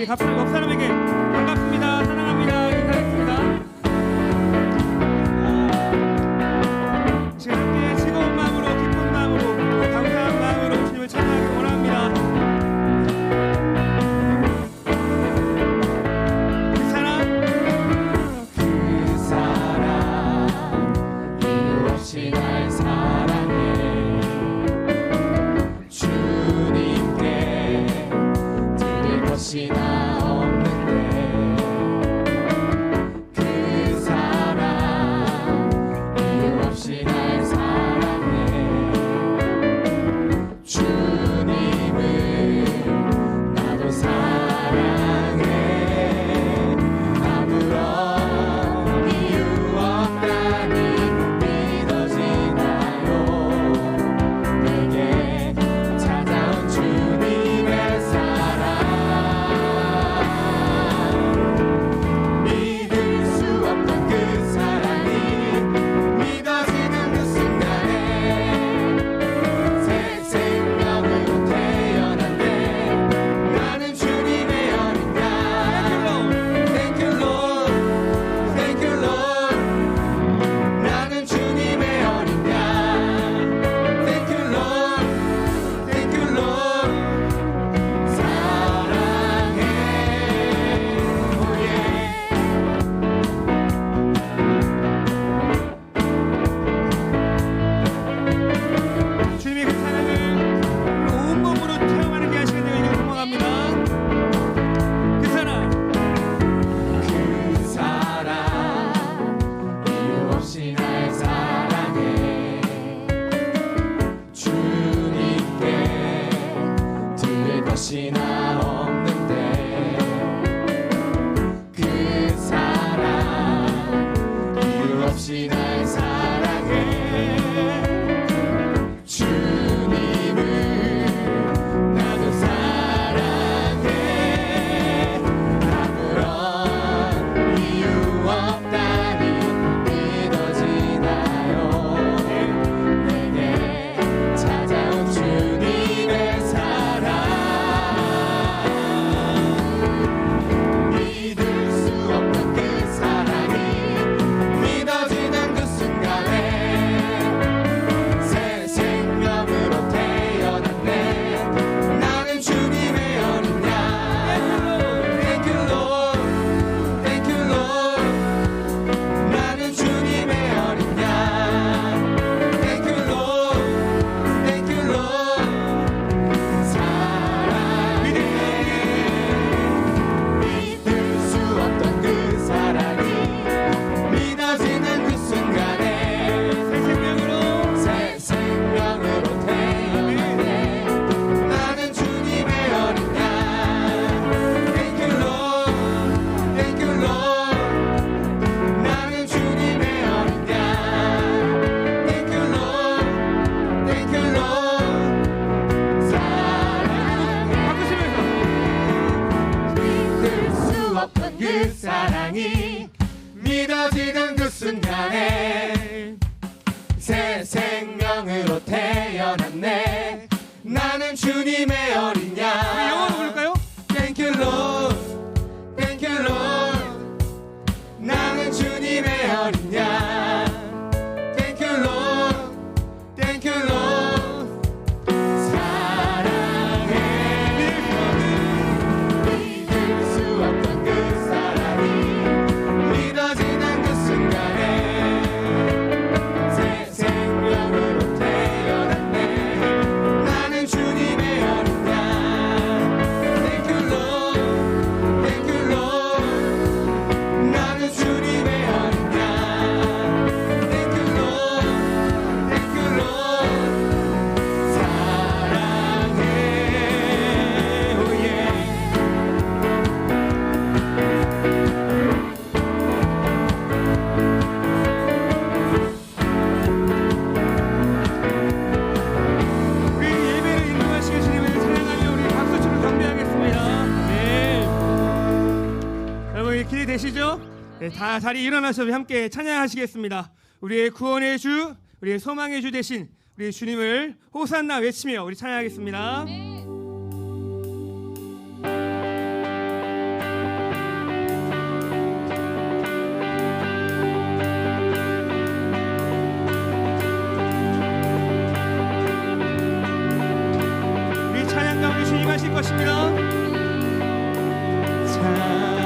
우리 옆 사람에게 반갑습니다, 사랑합니다 인사했습니다. 지금 함께 즐거운 마음으로, 기쁜 마음으로, 감사한 마음으로 주님을 찬양하기 원합니다. 그 사랑 이유 없이 날 사랑해. 주님께 드릴 것이 나 없는데 그 사랑 이유 없이 날 사랑해. 주님을 나도 사랑해. 아무런 이유 없다니 믿어지나요? 내게 찾아온 주님의 사랑. 믿을 수 없던 그 사랑이 믿어지는 그 순간에 새 생명으로 태어났네. 나는 주님의 어린 양. Thank you Lord, Thank you Lord. 나는 주님의 어린 양. Thank you Lord, Thank you Lord. 사랑해. Oh yeah. 주님의 그 사랑을 온몸으로 체험하는 게 하시는 되어 있는 소망합니다. 그 사랑 그 사랑 이유 없이 날 사랑해. 주님께 드릴 것이 나 없는데 그 사랑 이유 없이 날 사랑해. 주님을 나도 사랑해. 아무런 이유 없다니 믿어지나요? 내게 찾아온 주님의 사랑. 믿을 수 없는 그 사랑이 믿어지는 그 순간에 새 생명으로 태어났네. 나는 주님의 어린 양. Thank you Lord, Thank you Lord. 나는 주님의 어린 양. Thank you Lord, Thank you Lord. 사랑해. 믿을 수 없던 그 사랑이 믿어지는 그 순간에 새 생명으로 태어났네. 나는 주님의 어린 양. Thank you Lord, Thank you Lord. 나는 주님의 어린 양. Thank you Lord, Thank you Lord. 사랑해. 바꾸시면서 믿을 수 없던 그 사랑이 믿어지는 그 순간에 새 생명으로 태어났네. 나는 주님의 어린 우리 영어로 양. 부를까요? Thank you Lord, Thank you Lord. 나는 주님의 어린 양. Thank you Lord, Thank you Lord. 사랑해. 믿을 수 없던 그 사랑이 믿어지는 그 순간에 새 생명으로 태어났네. 나는 주님의 어린 양. Thank you Lord, Thank you Lord. 나는 주님의 어린 양. Thank you Lord, Thank you Lord. 사랑해. Oh yeah. 우리 예배를 인도하시는 주님을 찬양하며 우리 박수치로 경배하겠습니다. 네. 여러분 길이 되시죠? 네, 다 자리 일어나셔서 함께 찬양하시겠습니다. 우리의 구원의 주, 우리의 소망의 주 되신 우리 주님을 호산나 외치며 우리 찬양하겠습니다. 부르겠습니다.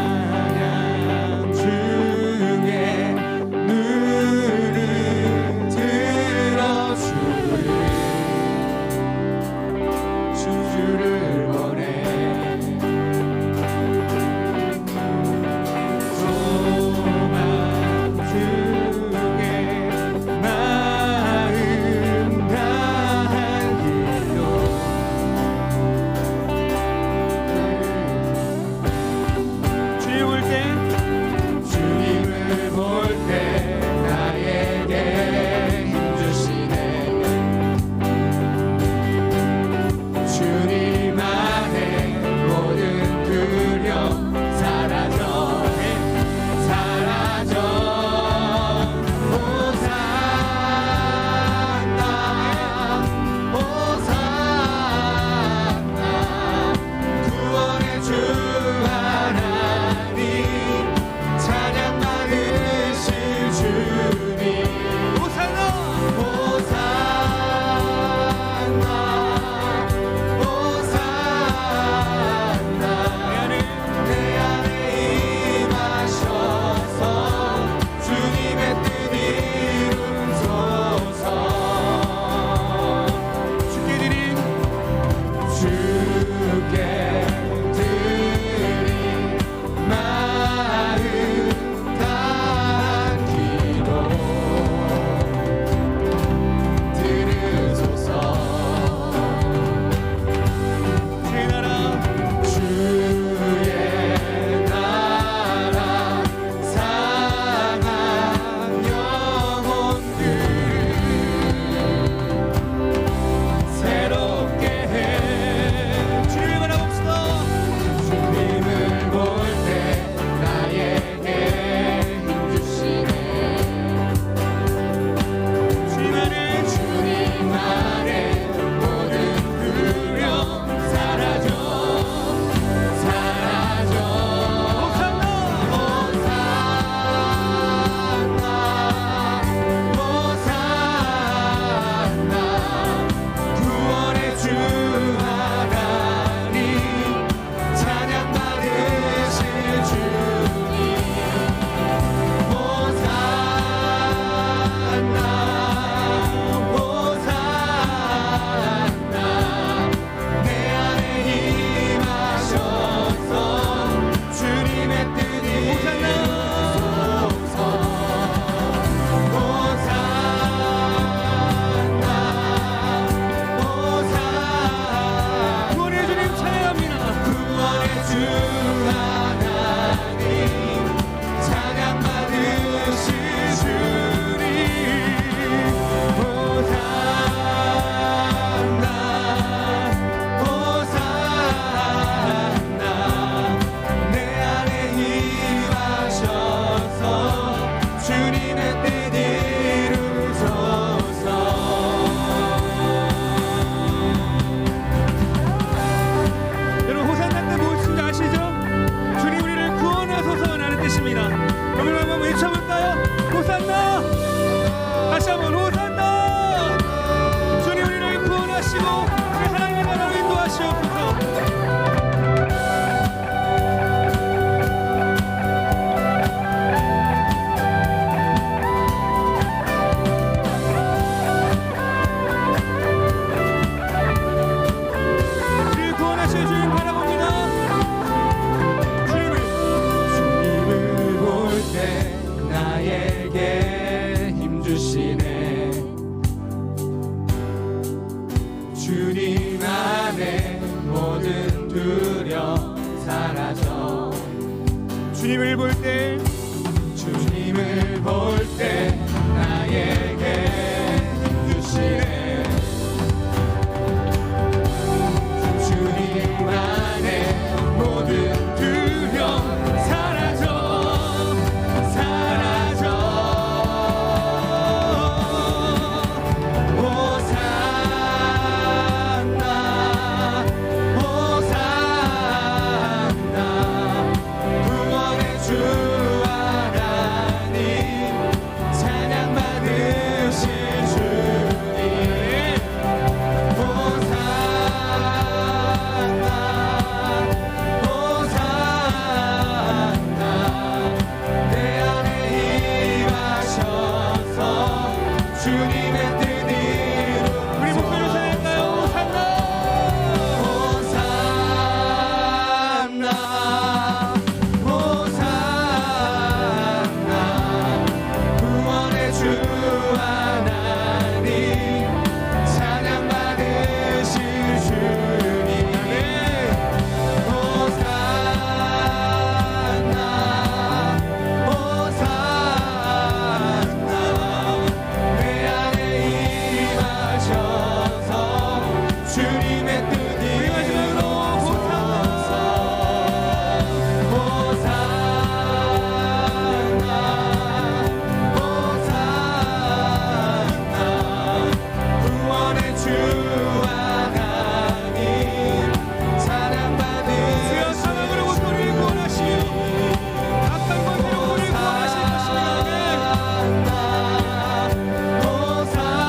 찬양 중에 눈을 들어주리 주주를 원해 소망 중에 마음 다하기로 주님을 볼 때 주님을 볼 때 나에게 힘주시네 주님 안에 모든 두려움 사라져 사라져 호산나 호산나 구원의 주 하나님 찬양 받으실 주님 호산나 호산나 호산나 내 안에 임하셔서 주님의 뜻 이루소서 주께 드린 주께 드린 마음 다한 기도 들으소서 주의 나라 주의 나라 상한 영혼들 새롭게 해 주님을 바라봅시다. 주님을 볼 때 나에게 힘주시네 주님 안에 주님 안에 모든 두려움 사라져 사라져 호산나 호산나 호산나 구원의 주 하나님 찬양 받으실 주님 호산나 호산나 내 안에 임하셔서 주님의 뜻 이루소서 호산나 호산나 구원의 주님 찬양합니다. 구원의 주 하나님 찬양 받으실 주님 호산나 호산나 내 안에 임하셔서 주님의 뜻 이루소서 여러분 호산나 때 무엇인지 아시죠? 주님 우리를 구원하소서라는 뜻입니다. 여러분 한번 외쳐볼까요? 호산나! 다시 한번 호산나! 주님 우리를 구원하시고 우리 하나님의 나라로 인도하시옵소서. 우리를 구원하실 주님 바라봅니다. 주님을 볼 때 나에게 힘주시네 주님 안에 모든 두려움 사라져 주님을 볼 때 주님을 볼 때 나에게 힘주시네 주님 안에 모든 두려움 사라져 사라져 호산나 호산나 구원의 주 하나님 찬양 받으 주님의 뜻 이루소서. 우리 목소리로 찬양할까요? 호산나 호산나 구원의 주 하나님 찬양 받으실 주님 호산나 호산나 내 안에 임하셔서 주님의 뜻 이루소서. 호산나 호산나 구원의 주 하나님 찬양 주여 받으시오. 사랑으로 우리를 구원하시오. 악한 권세로 우리를 구원하실 것입니다. 호산나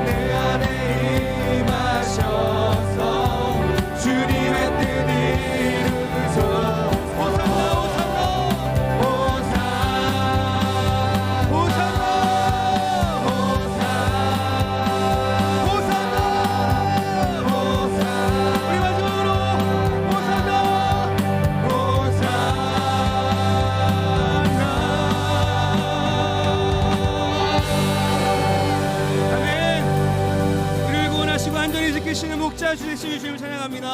내 안에 임하셔서 주님의 뜻 이루소서. 호산나 호산나 호산나 우리 마지막으로 호산나. 아멘. 우리를 구원하시고 안전히 지키시는 목자 주 되신 주님을 찬양합니다.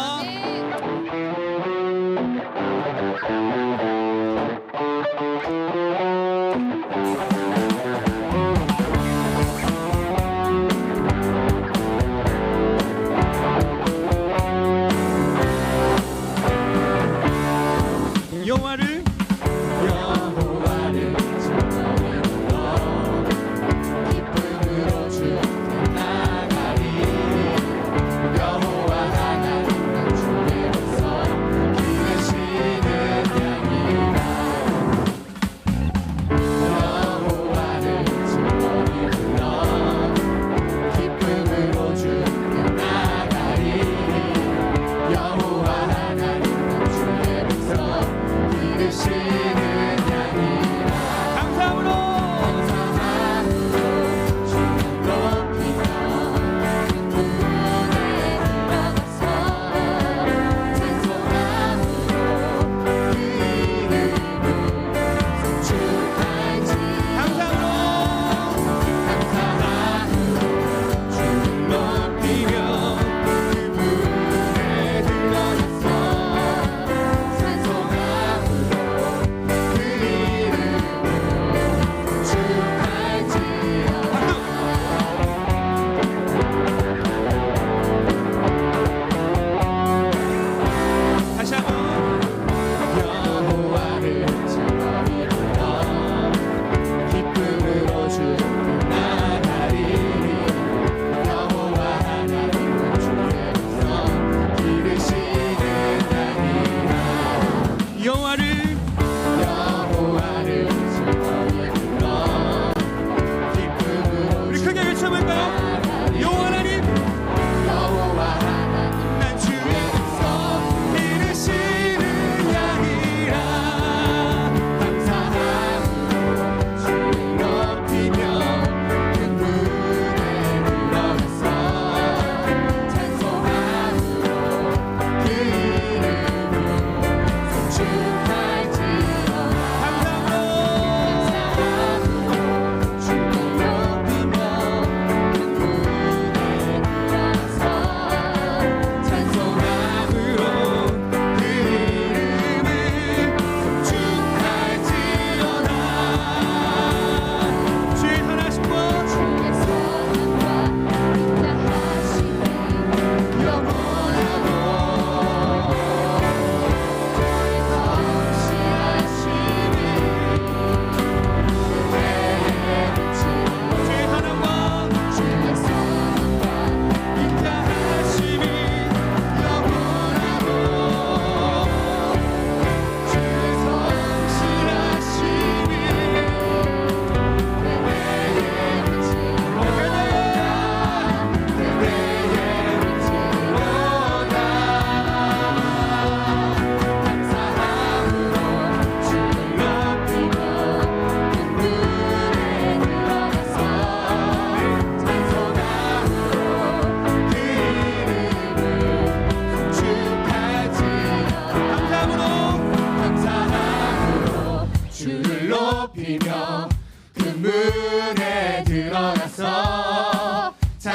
여호와를 여호와를 즐거워하며 기쁨으로 주께 나가리. 여호와 하나님 난 주께로서 기르시는 양이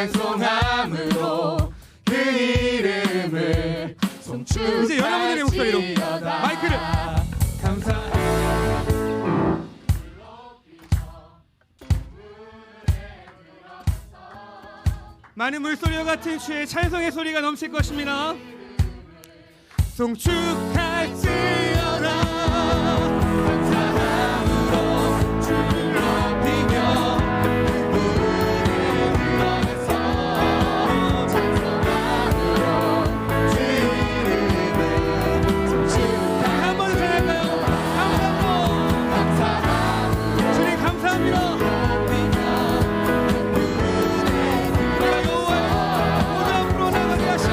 찬송함으로 그 이름을 송축할지어다. 이제 여러분들의 목소리로 마이크를 감사. 많은 물소리와 같은 주의 찬송의 소리가 넘칠 것입니다. 송축할지어다. 감사함으로 주를 높이며 그분의 드러내서 찬송함으로 주 이름을 송축할지어다. 한 번 더 할까요? 감사합니다. 주님 감사합니다. 우리가 여호와의 보좌 앞으로 나가게 하시니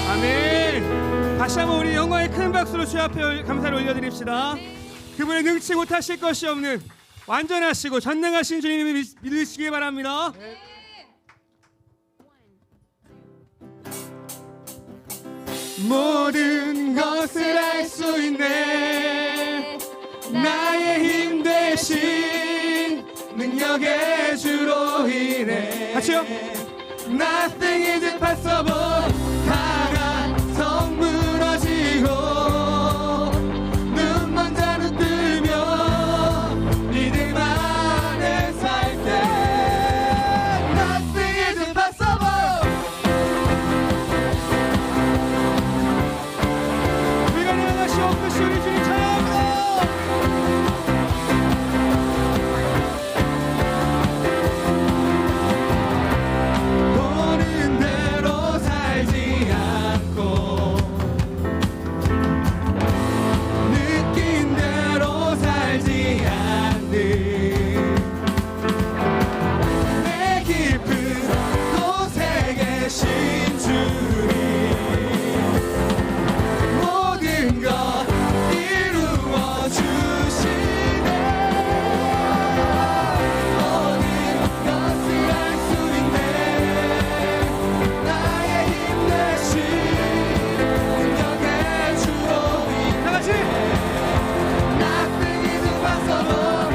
아멘. 다시 한번 우리 영광의 큰 박수로 주 앞에 감사를 올려드립시다. 그분의 능치 못하실 것이 없는 완전하시고 전능하신 주님을 믿으시기 바랍니다. 모든 것을 할 수 있네. 나의 힘 대신 능력의 주로 인해 같이요. Nothing is impossible. 강한 성 무너지고 눈만 자는 뜨며 믿음 안에 살 때 Nothing is impossible. 불가능한 것이 없으시 우리 주님 찬양합니다. 보는 대로 살지 않고 느낀 대로 살지 않는 내 깊은 곳에 계신 주님 모든 것 이루어 주시네. 모든 것을 할 수 있네. 나의 힘 대신 능력의 주로 인해 다같이 Nothing is impossible.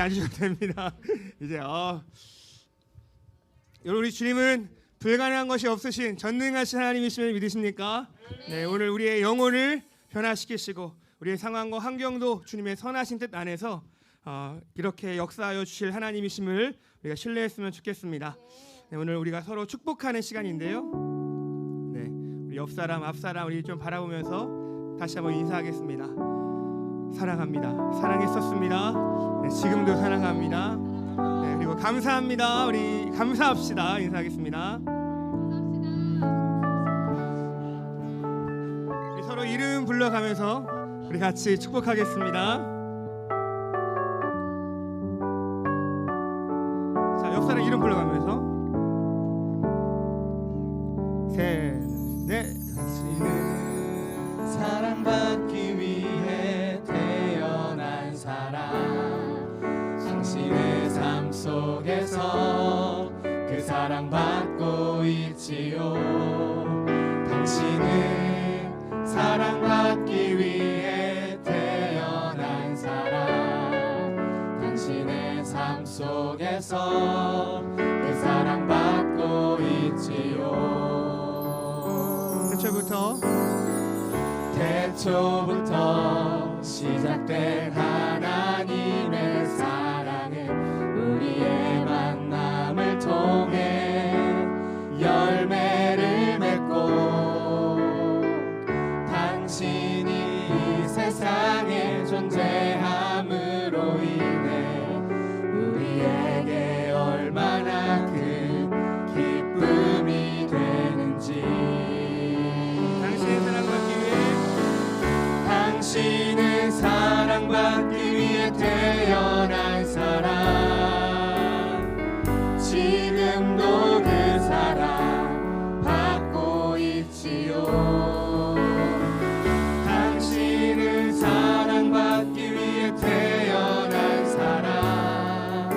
앉으셔도 됩니다. 이제 여러분, 우리 주님은 불가능한 것이 없으신 전능하신 하나님이심을 믿으십니까? 네, 오늘 우리의 영혼을 변화시키시고 우리의 상황과 환경도 주님의 선하신 뜻 안에서 이렇게 역사하여 주실 하나님이심을 우리가 신뢰했으면 좋겠습니다. 네, 오늘 우리가 서로 축복하는 시간인데요. 네, 우리 옆 사람, 앞 사람 우리 좀 바라보면서 다시 한번 인사하겠습니다. 사랑합니다. 사랑했었습니다. 네, 지금도 사랑합니다. 네, 그리고 감사합니다. 우리 감사합시다. 인사하겠습니다. 우리 서로 이름 불러가면서 우리 같이 축복하겠습니다. 자, 옆 사람 이름 불러가면서 셋, 넷. 당신은 사랑받기 위해 태어난 사람, 당신의 삶 속에서 그 사랑받고 있지요. 당신은 사랑받기 위해 태어난 사람, 당신의 삶 속에서 그 사랑받고 있지요. 태초부터 시작된 하나님의 사랑은 우리의 만남을 통해 열매를 맺고, 당신이 이 세상에 존재함으로 인해 우리에게 얼마나 큰 기쁨이 되는지. 당신은 사랑받기 위해 태어난 사람, 지금도 그 사랑 받고 있지요. 당신은 사랑받기 위해 태어난 사람,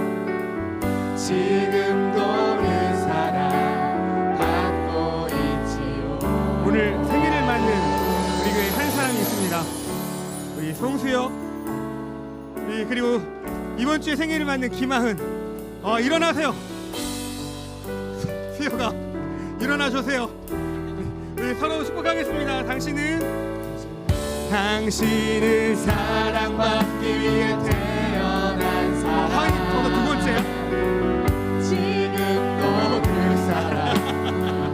지금도 그 사랑 받고 있지요. 오늘 생일을 맞는 우리 교회에 한 사람이 있습니다. 우리 송수혁, 그리고 이번 주에 생일을 맞는 김하은. 일어나세요. 수혁아, 일어나 주세요. 우리 서로 축복하겠습니다. 당신은 사랑받기 위해 태어난 사람, 두 번째야. 지금도 그 사랑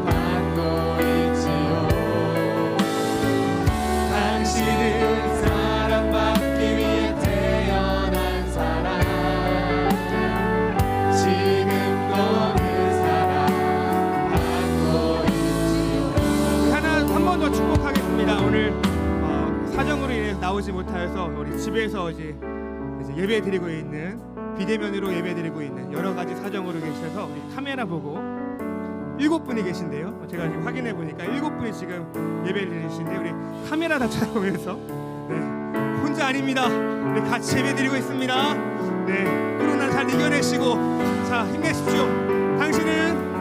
받고 있지요. 당신은 사랑받기 위해 태어난 사람, 지금도 그 사랑 받고 있지요. 하나 한 번 더 축복하겠습니다. 오늘 사정으로 인해서 나오지 못하여서 우리 집에서 이제 예배 드리고 있는, 비대면으로 예배 드리고 있는 여러 가지 사정으로 계셔서 우리 카메라 보고 7분이 계신데요. 제가 지금 확인해 보니까 7분이 지금 예배를 드리시는데 우리 카메라 다 쳐다보면서 혼자 아닙니다. 우리 같이 예배 드리고 있습니다. 네, 코로나 잘 이겨내시고 자, 힘내십시오. 당신은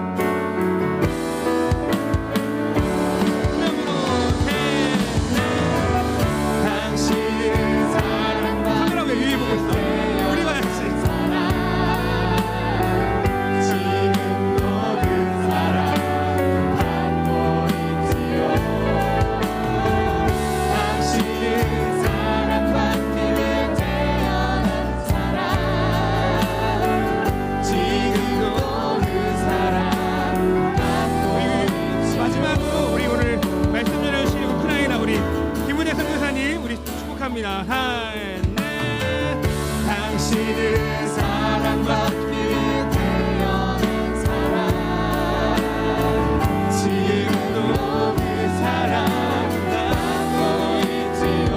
카메라 왜 위에 보고 있어? 우리 봐야지. 축복합니다. 당신은 사랑받기 위해 태어난 사람, 지금도 그 사랑 받고 있지요.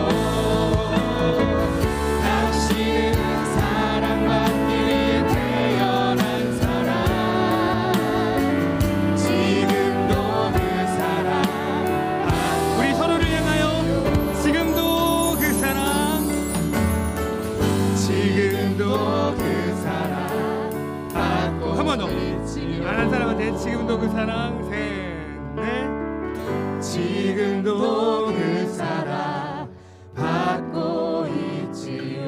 당신은 사랑받기 위해 태어난 사람, 지금도 그 사랑 받고. 우리 서로를 향하여 지금도 그 사랑, 지금도 그 사랑 받고 한 번 더. 있지요. 안 한 사람한테 지금도 그 사랑. 셋, 넷. 지금도 그 사랑 받고 있지요.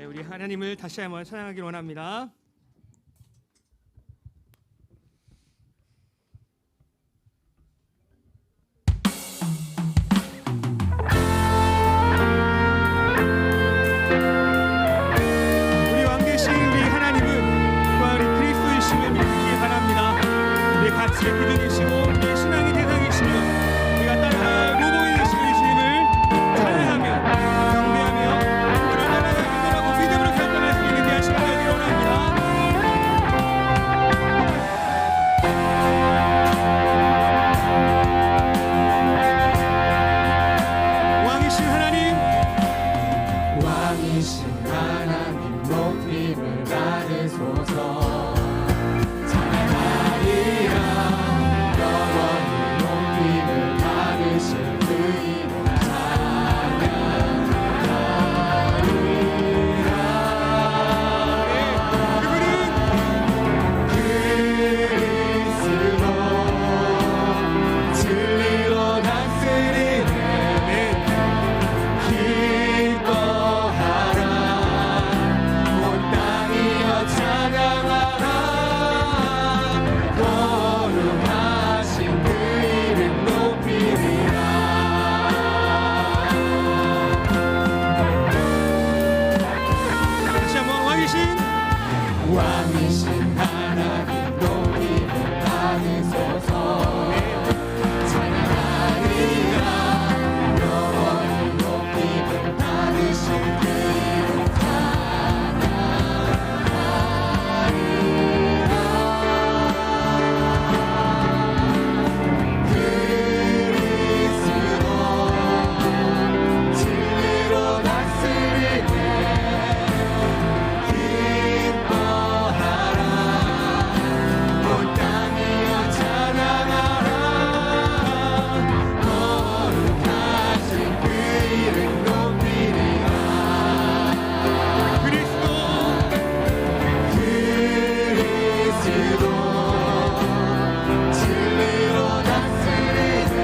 우리 하나님을 다시 한번 찬양하길 원합니다. 우리 왕 되신 우리 하나님은 또한 우리 그리스도이심을 믿기 바랍니다. 우리 가치의 기준이시고 우리의 신앙의 대상이시며 우리가 따라갈 모범이 되신 주님을 찬양하며 경배하며 그를 따라갈 믿으라고 믿음으로 결단할 수 있는 대한 시간을 되기를 원합니다. 왕이신 하나님, 왕이신 하나님 높임을 받으소서. 찬양하리라 영원히 높임을 받으실 그 이름 그리스도 진리로 다스리네. 기뻐하라 온 땅이여 찬양하라 거룩하신 그 이름 높이리라. 다시 한번 왕이신 하나님 높임을 받으소서. 찬양하리라 영원히 높임을 받으실 그 이름 그리스도 진리로 다스리네. 기뻐하라 온 땅이여 찬양하라 거룩하신 그 이름 높이리라. 그리스도 진리로 다스리네.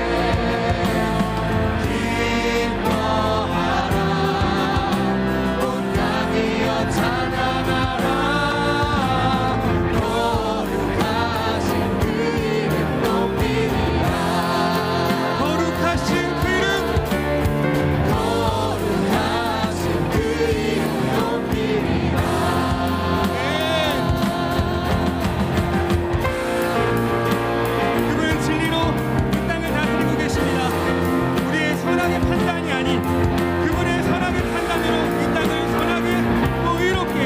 기뻐하라 온 땅이여 찬양하라 거룩하신 그 이름 높이리라. 거룩하신 그 이름, 거룩하신 그 이름 높이리라. 그분은 진리로 이 땅을 다스리고 계십니다. 우리의 선악의 판단이 아닌 그분의 선악의 판단으로 이 땅을 선하게 또 의롭게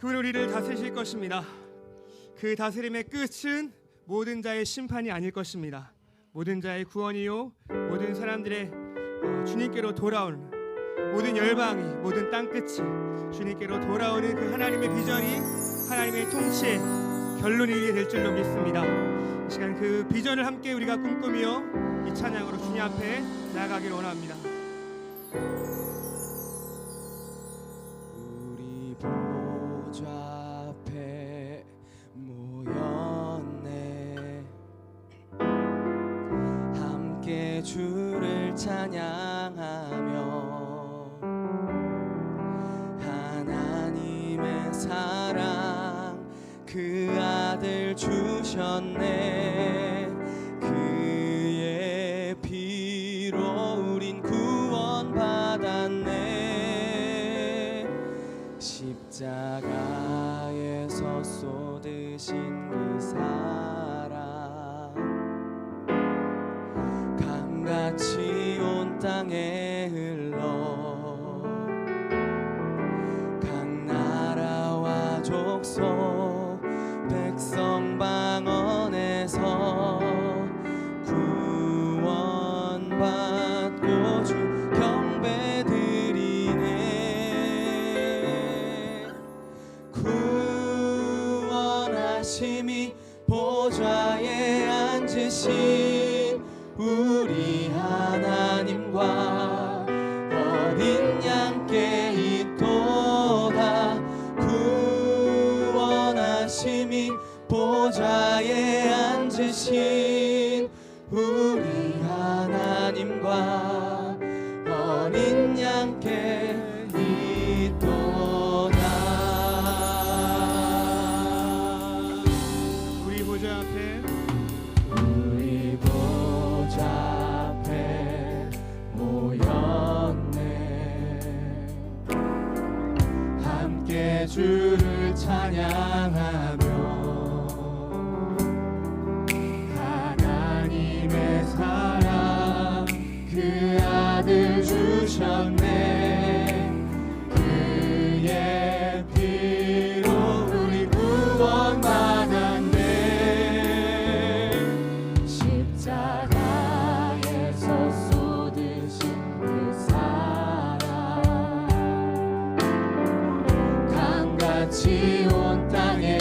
그분 우리를 다스리실 것입니다. 그 다스림의 끝은 모든 자의 심판이 아닐 것입니다. 모든 자의 구원이요, 모든 사람들의 주님께로 돌아오는, 모든 열방이, 모든 땅끝이 주님께로 돌아오는 그 하나님의 비전이 하나님의 통치의 결론이 될 줄로 믿습니다. 이 시간 그 비전을 함께 우리가 꿈꾸며 이 찬양으로 주님 앞에 나아가기를 원합니다. 우리 보좌 앞에 모였네. 함께 주를 찬양하며 하나님의 사랑 그 아들 주셨네. 그의 피로 우린 구원받았네. 십자가에서 쏟으신 그 사랑 강같이 온 땅에 흘러 각 나라와 족속 백성 방언에서 구원받고 주 경배드리네. 구원하심이 보좌에 앉으신 우리 하나님과 어린 양께 있도다. 구원하심이 보좌에 앉으신 우리 하나님과 어린 양께 있도다. 우리 보좌 앞에 우리 보좌 앞에 모였네. 함께 주를 찬양하며 하나님의 사랑 그 아들 주셨네. 그의 피로 우리 구원받았네. 십자가에서 쏟으신 그 사랑 강같이 온 땅에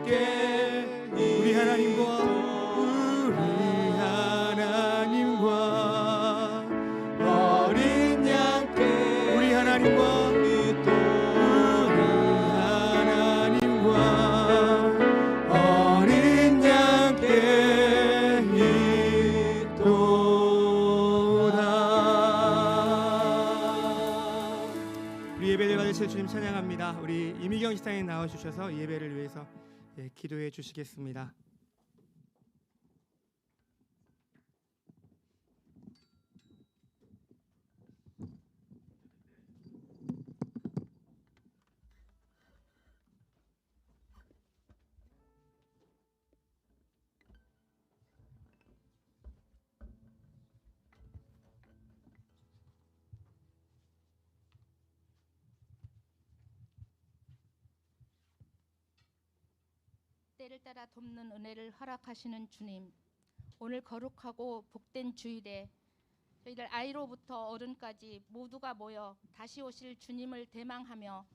양께 우리 하나님과 어린 양께 우리 하나님과 어린 양께 있도다. 우리 예배를 받으실 주님 찬양합니다. 우리 이미경 시장에 나와주셔서 이 예배를 위해서 기도해 주시겠습니다. 때를 따라 돕는 은혜를 허락하시는 주님, 오늘 거룩하고 복된 주일에 저희들 아이로부터 어른까지 모두가 모여 다시 오실 주님을 대망하며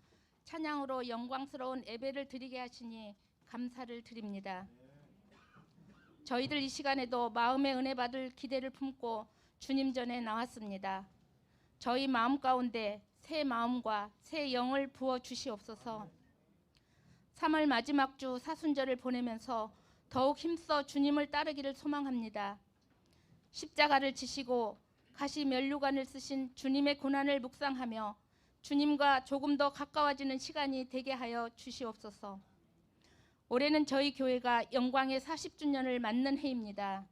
찬양으로 영광스러운 예배를 드리게 하시니 감사를 드립니다. 저희들 이 시간에도 마음의 은혜 받을 기대를 품고 주님 전에 나왔습니다. 저희 마음 가운데 새 마음과 새 영을 부어 주시옵소서. 3월 마지막 주 사순절을 보내면서 더욱 힘써 주님을 따르기를 소망합니다. 십자가를 지시고 가시 면류관을 쓰신 주님의 고난을 묵상하며 주님과 조금 더 가까워지는 시간이 되게 하여 주시옵소서. 올해는 저희 교회가 영광의 40주년을 맞는 해입니다.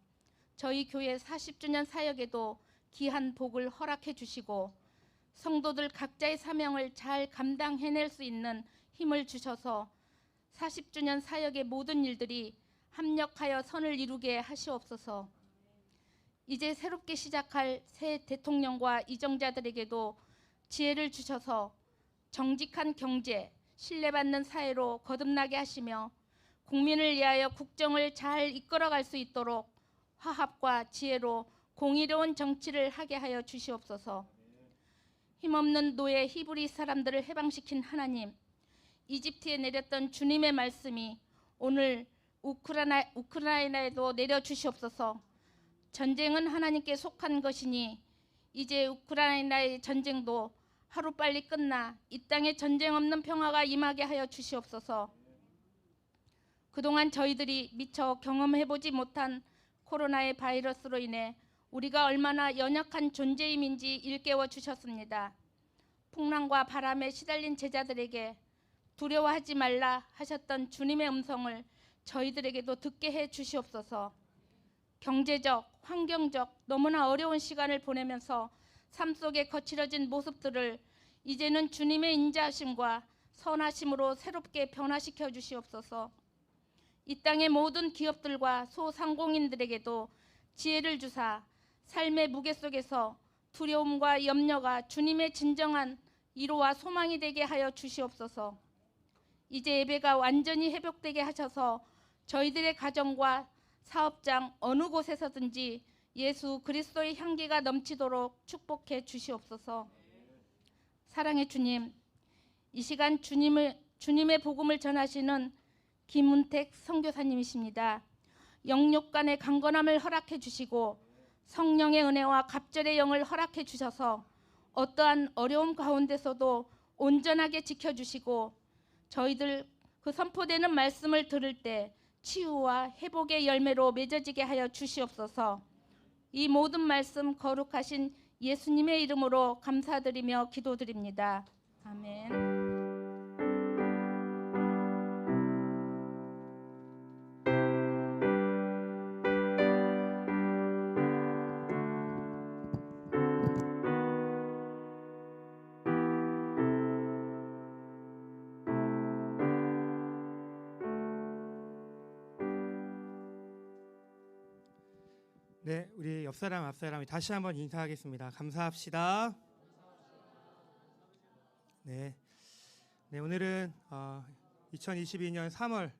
저희 교회 40주년 사역에도 귀한 복을 허락해 주시고 성도들 각자의 사명을 잘 감당해낼 수 있는 힘을 주셔서 40주년 사역의 모든 일들이 합력하여 선을 이루게 하시옵소서. 이제 새롭게 시작할 새 대통령과 이정자들에게도 지혜를 주셔서 정직한 경제, 신뢰받는 사회로 거듭나게 하시며 국민을 위하여 국정을 잘 이끌어갈 수 있도록 화합과 지혜로 공의로운 정치를 하게 하여 주시옵소서. 힘없는 노예 히브리 사람들을 해방시킨 하나님, 이집트에 내렸던 주님의 말씀이 오늘 우크라이나에도 내려주시옵소서. 전쟁은 하나님께 속한 것이니 이제 우크라이나의 전쟁도 하루빨리 끝나 이 땅에 전쟁 없는 평화가 임하게 하여 주시옵소서. 그동안 저희들이 미처 경험해보지 못한 코로나의 바이러스로 인해 우리가 얼마나 연약한 존재임인지 일깨워 주셨습니다. 풍랑과 바람에 시달린 제자들에게 두려워하지 말라 하셨던 주님의 음성을 저희들에게도 듣게 해 주시옵소서. 경제적, 환경적 너무나 어려운 시간을 보내면서 삶 속에 거칠어진 모습들을 이제는 주님의 인자하심과 선하심으로 새롭게 변화시켜 주시옵소서. 이 땅의 모든 기업들과 소상공인들에게도 지혜를 주사 삶의 무게 속에서 두려움과 염려가 주님의 진정한 위로와 소망이 되게 하여 주시옵소서. 이제 예배가 완전히 회복되게 하셔서 저희들의 가정과 사업장 어느 곳에서든지 예수 그리스도의 향기가 넘치도록 축복해 주시옵소서. 사랑의 주님, 이 시간 주님의 복음을 전하시는 김은택 선교사님이십니다. 영육간의 강건함을 허락해 주시고 성령의 은혜와 갑절의 영을 허락해 주셔서 어떠한 어려움 가운데서도 온전하게 지켜주시고 저희들 그 선포되는 말씀을 들을 때 치유와 회복의 열매로 맺어지게 하여 주시옵소서. 이 모든 말씀 거룩하신 예수님의 이름으로 감사드리며 기도드립니다. 아멘. 네, 우리 옆사람 앞사람이 다시 한번 인사하겠습니다. 감사합시다. 네, 오늘은 2022년 3월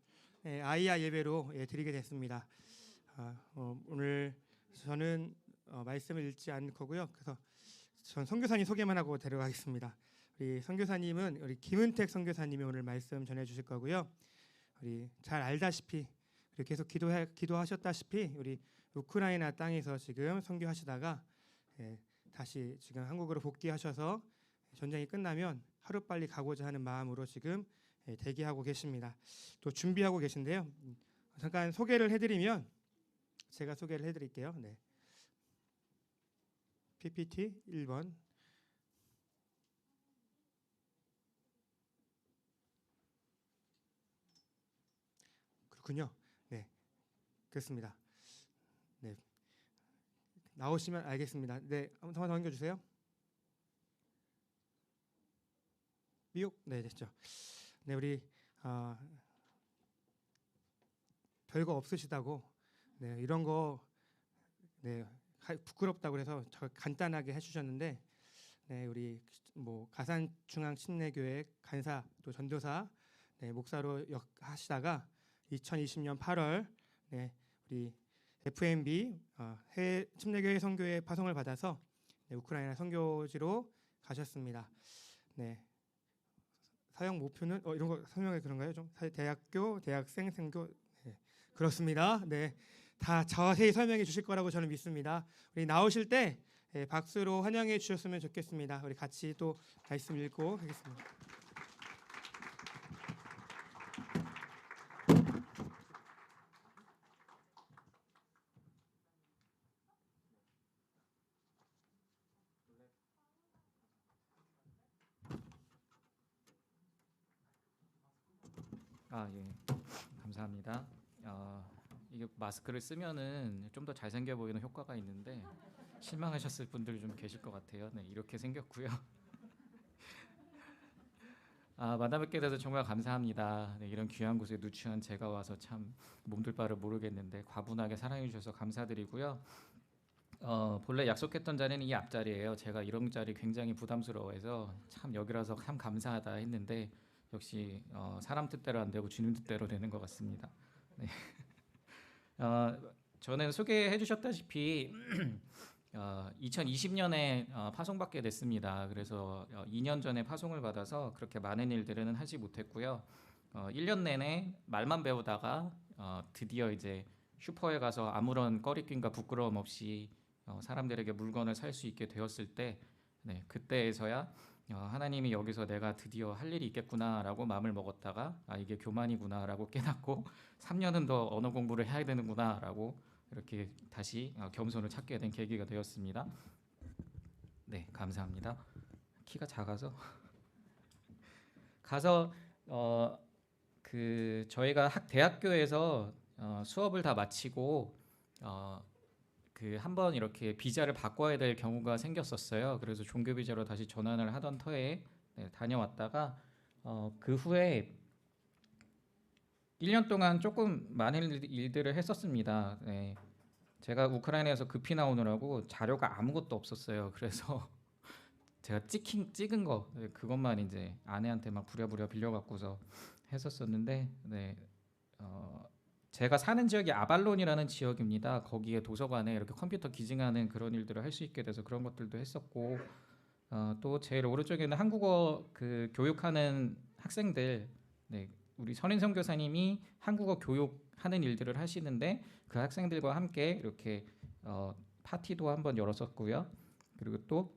아이야 예배로 드리게 됐습니다. 오늘 저는 말씀을 읽지 않을 거고요. 그래서 전 선교사님 소개만 하고 데려가겠습니다. 우리 선교사님은 우리 김은택 선교사님이 오늘 말씀 전해주실 거고요. 우리 잘 알다시피 그리고 계속 기도하셨다시피 우리 우크라이나 땅에서 지금 선교하시다가 다시 지금 한국으로 복귀하셔서 전쟁이 끝나면 하루빨리 가고자 하는 마음으로 지금 대기하고 계십니다. 또 준비하고 계신데요. 잠깐 소개를 해드리면 제가 소개를 해드릴게요. 네. PPT 1번. 그렇군요. 네, 그렇습니다. 네, 나오시면 알겠습니다. 네, 한번 더 넘겨주세요. 미국, 네, 됐죠. 네, 우리 별거 없으시다고, 네, 이런 거, 네, 부끄럽다고 그래서 저 간단하게 해주셨는데, 네, 우리 뭐 가산중앙침례교회 간사 또 전도사, 네, 목사로 하시다가 2020년 8월, 네, 우리 FMB 해외 침례교회 선교회 파송을 받아서 네, 우크라이나 선교지로 가셨습니다. 네. 사역 목표는 이런 거 설명해 그런가요? 좀 대학교, 대학생, 선교, 네, 그렇습니다. 네, 다 자세히 설명해 주실 거라고 저는 믿습니다. 우리 나오실 때 박수로 환영해 주셨으면 좋겠습니다. 우리 같이 또 말씀 읽고 하겠습니다. 예. 감사합니다. 이게 마스크를 쓰면은 좀 더 잘생겨 보이는 효과가 있는데 실망하셨을 분들이 좀 계실 것 같아요. 네, 이렇게 생겼고요. 만나뵙게 돼서 정말 감사합니다. 네, 이런 귀한 곳에 누추한 제가 와서 참 몸둘 바를 모르겠는데 과분하게 사랑해 주셔서 감사드리고요. 본래 약속했던 자리는 이 앞자리예요. 제가 이런 자리 굉장히 부담스러워해서 참 여기라서 참 감사하다 했는데 역시 사람 뜻대로 안 되고 주님 뜻대로 되는 것 같습니다. 네. 저는 소개해 주셨다시피 2020년에 파송받게 됐습니다. 그래서 2년 전에 파송을 받아서 그렇게 많은 일들은 하지 못했고요. 1년 내내 말만 배우다가 드디어 이제 슈퍼에 가서 아무런 꺼리낌과 부끄러움 없이 사람들에게 물건을 살 수 있게 되었을 때, 네, 그때에서야 하나님이 여기서 내가 드디어 할 일이 있겠구나라고 마음을 먹었다가 이게 교만이구나라고 깨닫고 3년은 더 언어 공부를 해야 되는구나라고 이렇게 다시 겸손을 찾게 된 계기가 되었습니다. 네, 감사합니다. 키가 작아서 가서 저희가 대학교에서 수업을 다 마치고 한번 이렇게 비자를 바꿔야 될 경우가 생겼었어요. 그래서 종교 비자로 다시 전환을 하던 터에 다녀왔다가 그 후에 1년 동안 조금 많은 일들을 했었습니다. 네. 제가 우크라이나에서 급히 나오느라고 자료가 아무것도 없었어요. 그래서 제가 찍은 거 그것만 이제 아내한테 막 부랴부랴 빌려갖고서 했었었는데, 네. 제가 사는 지역이 아발론이라는 지역입니다. 거기에 도서관에 이렇게 컴퓨터 기증하는 그런 일들을 할 수 있게 돼서 그런 것들도 했었고, 또 제일 오른쪽에는 한국어 교육하는 학생들, 네, 우리 선인 선교사님이 한국어 교육하는 일들을 하시는데 그 학생들과 함께 이렇게 파티도 한번 열었었고요. 그리고 또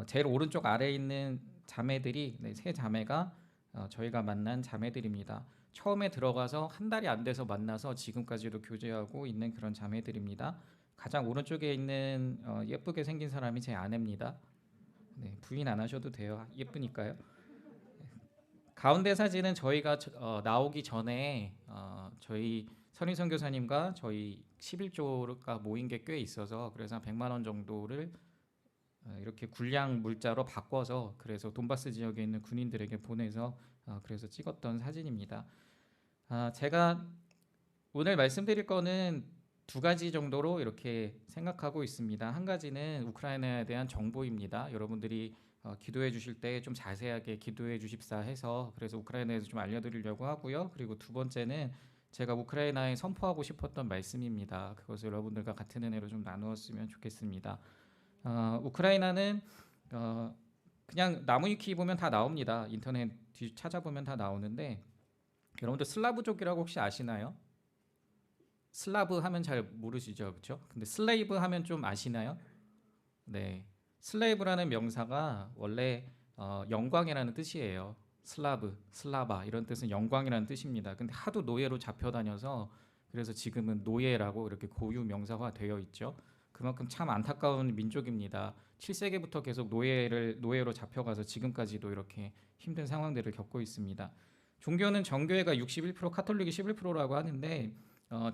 제일 오른쪽 아래에 있는 자매들이, 네, 세 자매가 저희가 만난 자매들입니다. 처음에 들어가서 한 달이 안 돼서 만나서 지금까지도 교제하고 있는 그런 자매들입니다. 가장 오른쪽에 있는 예쁘게 생긴 사람이 제 아내입니다. 네, 부인 안 하셔도 돼요. 예쁘니까요. 가운데 사진은 저희가 나오기 전에 저희 선인 선교사님과 저희 11조가 모인 게 꽤 있어서 그래서 한 100만 원 정도를 이렇게 군량 물자로 바꿔서 그래서 돈바스 지역에 있는 군인들에게 보내서 그래서 찍었던 사진입니다. 제가 오늘 말씀드릴 거는 두 가지 정도로 이렇게 생각하고 있습니다. 한 가지는 우크라이나에 대한 정보입니다. 여러분들이 기도해 주실 때 좀 자세하게 기도해 주십사 해서 그래서 우크라이나에서 좀 알려드리려고 하고요. 그리고 두 번째는 제가 우크라이나에 선포하고 싶었던 말씀입니다. 그것을 여러분들과 같은 은혜로 좀 나누었으면 좋겠습니다. 우크라이나는 그냥 나무위키 보면 다 나옵니다. 인터넷 찾아보면 다 나오는데 여러분들 슬라브족이라고 혹시 아시나요? 슬라브 하면 잘 모르시죠, 그렇죠? 근데 슬레이브 하면 좀 아시나요? 네, 슬레이브라는 명사가 원래 영광이라는 뜻이에요. 슬라브, 슬라바 이런 뜻은 영광이라는 뜻입니다. 근데 하도 노예로 잡혀다녀서 그래서 지금은 노예라고 이렇게 고유 명사화 되어 있죠. 그만큼 참 안타까운 민족입니다. 7세기부터 계속 노예로 잡혀가서 지금까지도 이렇게 힘든 상황들을 겪고 있습니다. 종교는 정교회가 61%, 카톨릭이 11%라고 하는데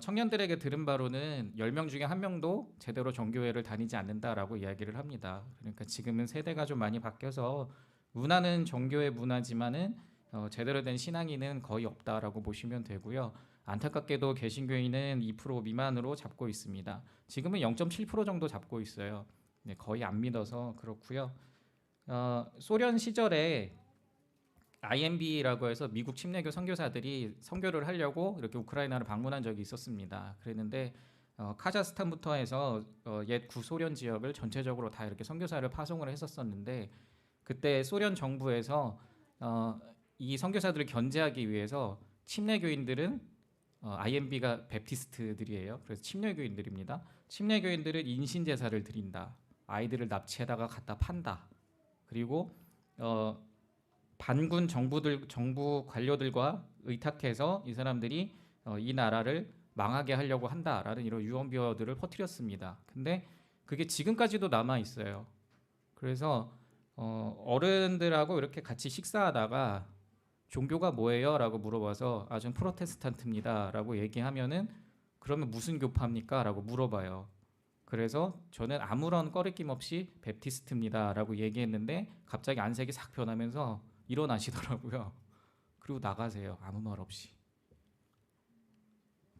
청년들에게 들은 바로는 10명 중에 1명도 제대로 정교회를 다니지 않는다라고 이야기를 합니다. 그러니까 지금은 세대가 좀 많이 바뀌어서 문화는 정교회 문화지만은 제대로 된 신앙인은 거의 없다라고 보시면 되고요. 안타깝게도 개신교인은 2% 미만으로 잡고 있습니다. 지금은 0.7% 정도 잡고 있어요. 네, 거의 안 믿어서 그렇고요. 소련 시절에 IMB라고 해서 미국 침례교 선교사들이 선교를 하려고 이렇게 우크라이나를 방문한 적이 있었습니다. 그랬는데 카자흐스탄부터 해서 옛 구소련 지역을 전체적으로 다 이렇게 선교사를 파송을 했었었는데 그때 소련 정부에서 이 선교사들을 견제하기 위해서 침례교인들은 IMB가 베프티스트들이에요. 그래서 침례교인들입니다. 침례교인들은 인신 제사를 드린다. 아이들을 납치해다가 갖다 판다. 그리고 반군 정부 관료들과 의탁해서 이 사람들이 이 나라를 망하게 하려고 한다라는 이런 유언비어들을 퍼뜨렸습니다. 근데 그게 지금까지도 남아 있어요. 그래서 어른들하고 이렇게 같이 식사하다가 종교가 뭐예요? 라고 물어봐서 전 프로테스탄트입니다 라고 얘기하면은 그러면 무슨 교파입니까? 라고 물어봐요. 그래서 저는 아무런 꺼리낌 없이 베프티스트입니다 라고 얘기했는데 갑자기 안색이 싹 변하면서 일어나시더라고요. 그리고 나가세요. 아무 말 없이.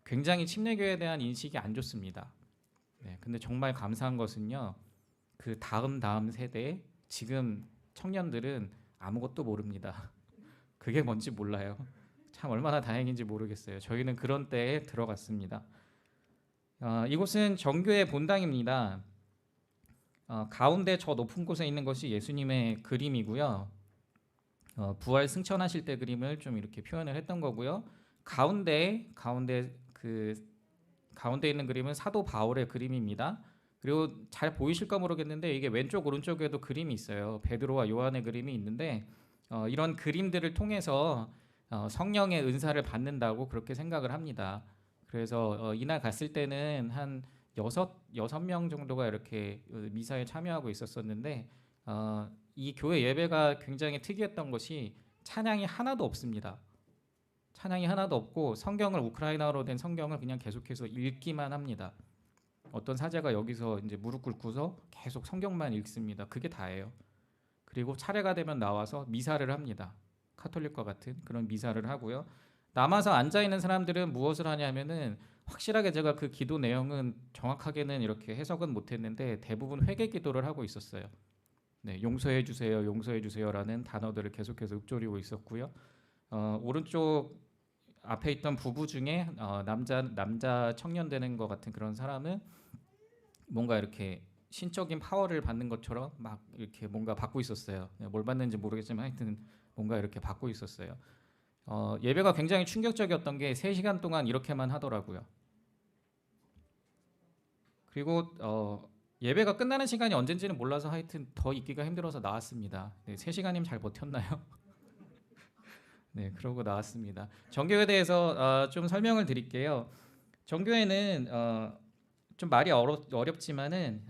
굉장히 침례교에 대한 인식이 안 좋습니다. 네, 근데 정말 감사한 것은요. 그 다음 세대 지금 청년들은 아무것도 모릅니다. 그게 뭔지 몰라요. 참 얼마나 다행인지 모르겠어요. 저희는 그런 때에 들어갔습니다. 이곳은 정교의 본당입니다. 가운데 저 높은 곳에 있는 것이 예수님의 그림이고요. 부활 승천하실 때 그림을 좀 이렇게 표현을 했던 거고요. 가운데 있는 그림은 사도 바울의 그림입니다. 그리고 잘 보이실까 모르겠는데 이게 왼쪽 오른쪽에도 그림이 있어요. 베드로와 요한의 그림이 있는데 이런 그림들을 통해서 성령의 은사를 받는다고 그렇게 생각을 합니다. 그래서 이날 갔을 때는 한 6명 정도가 이렇게 미사에 참여하고 있었었는데 이 교회 예배가 굉장히 특이했던 것이 찬양이 하나도 없습니다. 찬양이 하나도 없고 성경을 우크라이나어로 된 성경을 그냥 계속해서 읽기만 합니다. 어떤 사제가 여기서 이제 무릎 꿇고서 계속 성경만 읽습니다. 그게 다예요. 그리고 차례가 되면 나와서 미사를 합니다. 카톨릭과 같은 그런 미사를 하고요. 남아서 앉아 있는 사람들은 무엇을 하냐면은 확실하게 제가 그 기도 내용은 정확하게는 이렇게 해석은 못했는데 대부분 회개 기도를 하고 있었어요. 네, 용서해 주세요, 용서해 주세요라는 단어들을 계속해서 읊조리고 있었고요. 오른쪽 앞에 있던 부부 중에 남자 청년 되는 것 같은 그런 사람은 뭔가 이렇게 신적인 파워를 받는 것처럼 막 이렇게 뭔가 받고 있었어요. 뭘 받는지 모르겠지만 하여튼 뭔가 이렇게 받고 있었어요. 예배가 굉장히 충격적이었던 게 3시간 동안 이렇게만 하더라고요. 그리고 예배가 끝나는 시간이 언젠지는 몰라서 하여튼 더 있기가 힘들어서 나왔습니다. 네, 3시간이면 잘 버텼나요? 네, 그러고 나왔습니다. 정교에 대해서 좀 설명을 드릴게요. 정교회는 좀 말이 어렵지만은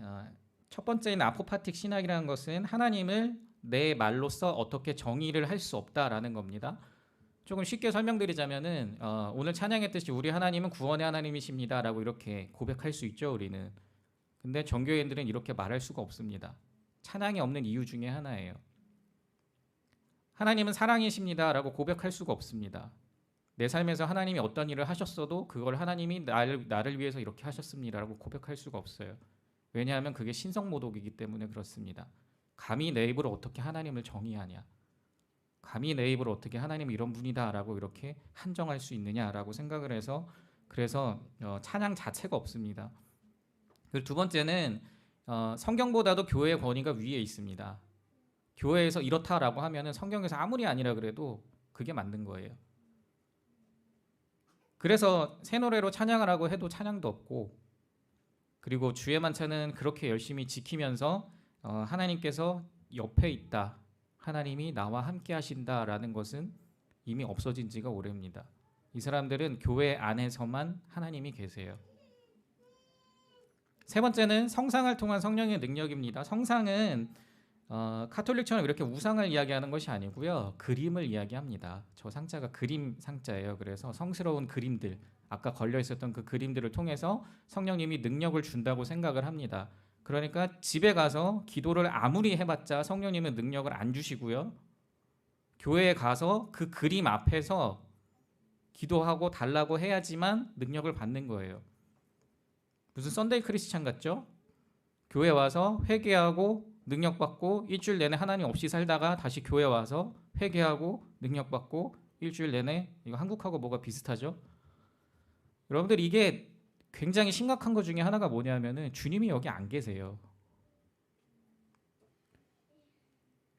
첫 번째는 아포파틱 신학이라는 것은 하나님을 내 말로써 어떻게 정의를 할 수 없다라는 겁니다. 조금 쉽게 설명드리자면은 오늘 찬양했듯이 우리 하나님은 구원의 하나님이십니다라고 이렇게 고백할 수 있죠, 우리는. 근데 정교회인들은 이렇게 말할 수가 없습니다. 찬양이 없는 이유 중에 하나예요. 하나님은 사랑이십니다라고 고백할 수가 없습니다. 내 삶에서 하나님이 어떤 일을 하셨어도 그걸 하나님이 나를 위해서 이렇게 하셨습니다라고 고백할 수가 없어요. 왜냐하면 그게 신성모독이기 때문에 그렇습니다. 감히 내 입으로 어떻게 하나님을 정의하냐, 감히 내 입으로 어떻게 하나님은 이런 분이다라고 이렇게 한정할 수 있느냐라고 생각을 해서 그래서 찬양 자체가 없습니다. 그리고 두 번째는 성경보다도 교회의 권위가 위에 있습니다. 교회에서 이렇다라고 하면은 성경에서 아무리 아니라 그래도 그게 맞는 거예요. 그래서 새 노래로 찬양을 하고 해도 찬양도 없고, 그리고 주의 만찬은 그렇게 열심히 지키면서 하나님께서 옆에 있다, 하나님이 나와 함께 하신다라는 것은 이미 없어진 지가 오래입니다. 이 사람들은 교회 안에서만 하나님이 계세요. 세 번째는 성상을 통한 성령의 능력입니다. 성상은 카톨릭처럼 이렇게 우상을 이야기하는 것이 아니고요, 그림을 이야기합니다. 저 상자가 그림 상자예요. 그래서 성스러운 그림들, 아까 걸려 있었던 그 그림들을 통해서 성령님이 능력을 준다고 생각을 합니다. 그러니까 집에 가서 기도를 아무리 해봤자 성령님은 능력을 안 주시고요, 교회에 가서 그 그림 앞에서 기도하고 달라고 해야지만 능력을 받는 거예요. 무슨 썬데이 크리스찬 같죠? 교회 와서 회개하고 능력 받고 일주일 내내 하나님 없이 살다가 다시 교회 와서 회개하고 능력 받고 일주일 내내, 이거 한국하고 뭐가 비슷하죠? 여러분들, 이게 굉장히 심각한 것 중에 하나가 뭐냐면은 주님이 여기 안 계세요.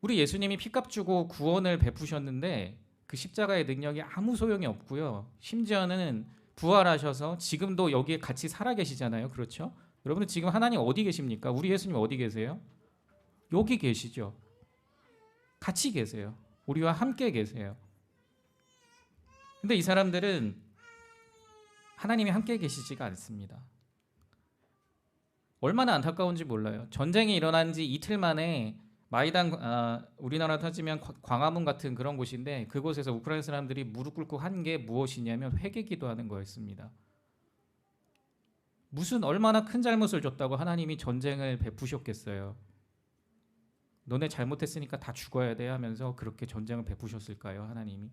우리 예수님이 피값 주고 구원을 베푸셨는데 그 십자가의 능력이 아무 소용이 없고요, 심지어는 부활하셔서 지금도 여기에 같이 살아 계시잖아요. 그렇죠? 여러분들, 지금 하나님 어디 계십니까? 우리 예수님 어디 계세요? 여기 계시죠. 같이 계세요. 우리와 함께 계세요. 근데 이 사람들은 하나님이 함께 계시지가 않습니다. 얼마나 안타까운지 몰라요. 전쟁이 일어난 지 이틀 만에 마이단, 우리나라 따지면 광화문 같은 그런 곳인데, 그곳에서 우크라이나 사람들이 무릎 꿇고 한 게 무엇이냐면 회개 기도하는 거였습니다. 무슨 얼마나 큰 잘못을 줬다고 하나님이 전쟁을 베푸셨겠어요? 너네 잘못했으니까 다 죽어야 돼 하면서 그렇게 전쟁을 베푸셨을까요, 하나님이?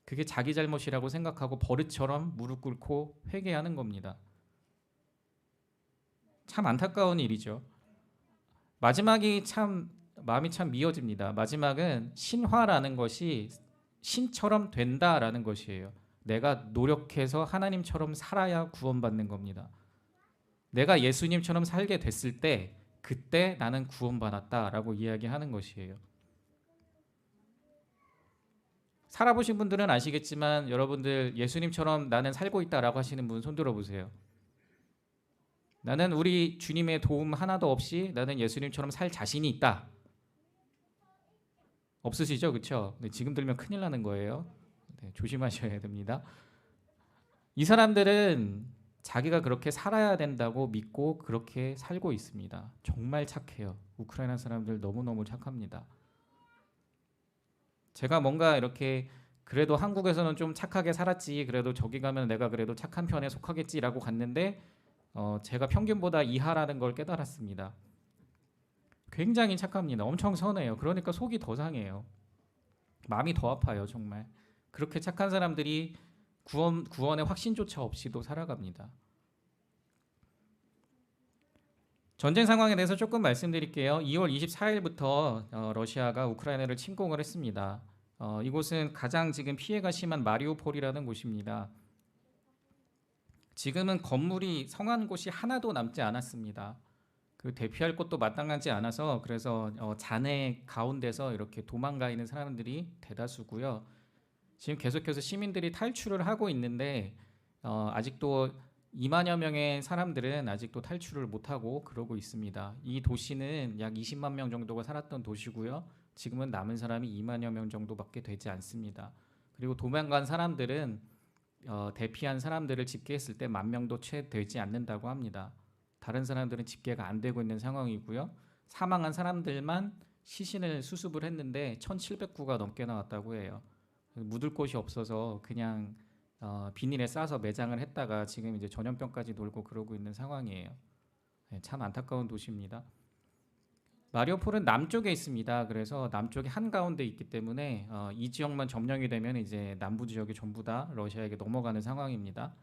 그게 자기 잘못이라고 생각하고 버릇처럼 무릎 꿇고 회개하는 겁니다. 참 안타까운 일이죠. 마지막이 참 마음이 참 미어집니다. 마지막은 신화라는 것이 신처럼 된다라는 것이에요. 내가 노력해서 하나님처럼 살아야 구원받는 겁니다. 내가 예수님처럼 살게 됐을 때 그때 나는 구원받았다라고 이야기하는 것이에요. 살아보신 분들은 아시겠지만, 여러분들 예수님처럼 나는 살고 있다라고 하시는 분 손 들어보세요. 나는 우리 주님의 도움 하나도 없이 나는 예수님처럼 살 자신이 있다. 없으시죠? 그렇죠? 네, 지금 들면 큰일 나는 거예요. 네, 조심하셔야 됩니다. 이 사람들은 자기가 그렇게 살아야 된다고 믿고 그렇게 살고 있습니다. 정말 착해요. 우크라이나 사람들 너무너무 착합니다. 제가 뭔가 이렇게 그래도 한국에서는 좀 착하게 살았지, 그래도 저기 가면 내가 그래도 착한 편에 속하겠지라고 갔는데 제가 평균보다 이하라는 걸 깨달았습니다. 굉장히 착합니다. 엄청 선해요. 그러니까 속이 더 상해요. 마음이 더 아파요, 정말. 그렇게 착한 사람들이 구원의 확신조차 없이도 살아갑니다. 전쟁 상황에 대해서 조금 말씀드릴게요. 2월 24일부터 러시아가 우크라이나를 침공을 했습니다. 이곳은 가장 지금 피해가 심한 마리우폴이라는 곳입니다. 지금은 건물이 성한 곳이 하나도 남지 않았습니다. 그 대피할 곳도 마땅하지 않아서, 그래서 잔해 가운데서 이렇게 도망가 있는 사람들이 대다수고요. 지금 계속해서 시민들이 탈출을 하고 있는데 아직도 2만여 명의 사람들은 아직도 탈출을 못하고 그러고 있습니다. 이 도시는 약 20만 명 정도가 살았던 도시고요. 지금은 남은 사람이 2만여 명 정도밖에 되지 않습니다. 그리고 도망간 사람들은 대피한 사람들을 집계했을 때 10,000명도 채 되지 않는다고 합니다. 다른 사람들은 집계가 안 되고 있는 상황이고요. 사망한 사람들만 시신을 수습을 했는데 1,700구가 넘게 나왔다고 해요. 묻을 곳이 없어서 그냥 비닐에 싸서 매장을 했다가 지금 이제 전염병까지 돌고 그러고 있는 상황이에요. 네, 참 안타까운 도시입니다. 마리우폴은 남쪽에 있습니다. 그래서 남쪽이 한가운데 있기 때문에 이 지역만 점령이 되면 이제 남부 지역이 전부 다 러시아에게 넘어가는 상황입니다.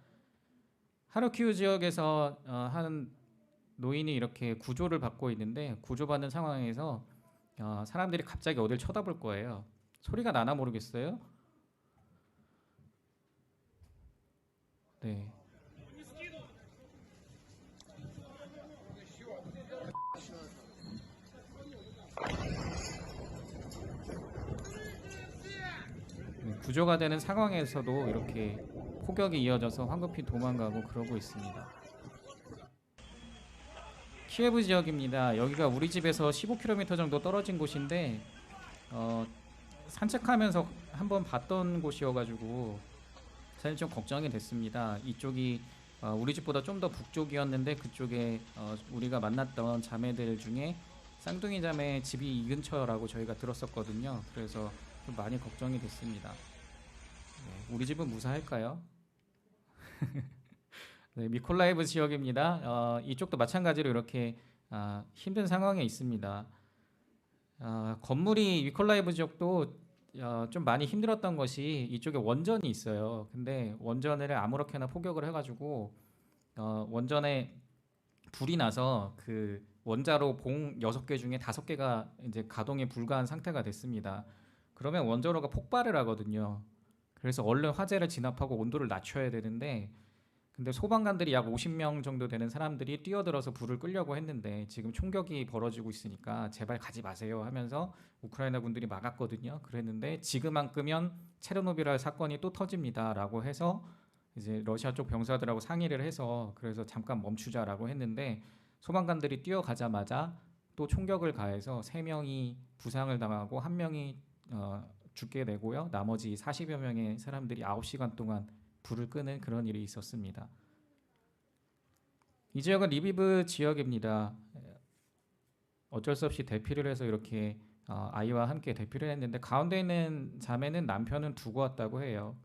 하르키우 지역에서 한 노인이 이렇게 구조를 받고 있는데, 구조받는 상황에서 사람들이 갑자기 어딜 쳐다볼 거예요. 소리가 나나 모르겠어요. 네. 구조가 되는 상황에서도 이렇게 폭격이 이어져서 황급히 도망가고 그러고 있습니다. 키예브 지역입니다. 여기가 우리 집에서 15km 정도 떨어진 곳인데 산책하면서 한번 봤던 곳이어가지고 사실 좀 걱정이 됐습니다. 이쪽이 우리 집보다 좀 더 북쪽이었는데 그쪽에 우리가 만났던 자매들 중에 쌍둥이 자매 집이 이 근처라고 저희가 들었었거든요. 그래서 좀 많이 걱정이 됐습니다. 네, 우리 집은 무사할까요? 네, 미콜라이브 지역입니다. 이쪽도 마찬가지로 이렇게 힘든 상황에 있습니다. 건물이 미콜라이브 지역도 좀 많이 힘들었던 것이 이쪽에 원전이 있어요. 근데 원전을 아무렇게나 포격을 해가지고 원전에 불이 나서 그 원자로 봉 6개 중에 5개가 이제 가동이 불가한 상태가 됐습니다. 그러면 원자로가 폭발을 하거든요. 그래서 얼른 화재를 진압하고 온도를 낮춰야 되는데 근데 소방관들이 약 50명 정도 되는 사람들이 뛰어들어서 불을 끄려고 했는데 지금 총격이 벌어지고 있으니까 제발 가지 마세요 하면서 우크라이나 군들이 막았거든요. 그랬는데 지금 안 끄면 체르노빌 사건이 또 터집니다라고 해서 이제 러시아 쪽 병사들하고 상의를 해서 그래서 잠깐 멈추자라고 했는데 소방관들이 뛰어가자마자 또 총격을 가해서 3명이 부상을 당하고 1명이 죽게 되고요. 나머지 40여 명의 사람들이 9시간 동안 불을 끄는 그런 일이 있었습니다. 이 지역은 리비브 지역입니다. 어쩔 수 없이 대피를 해서 이렇게 아이와 함께 대피를 했는데 가운데 있는 자매는 남편은 두고 왔다고 해요.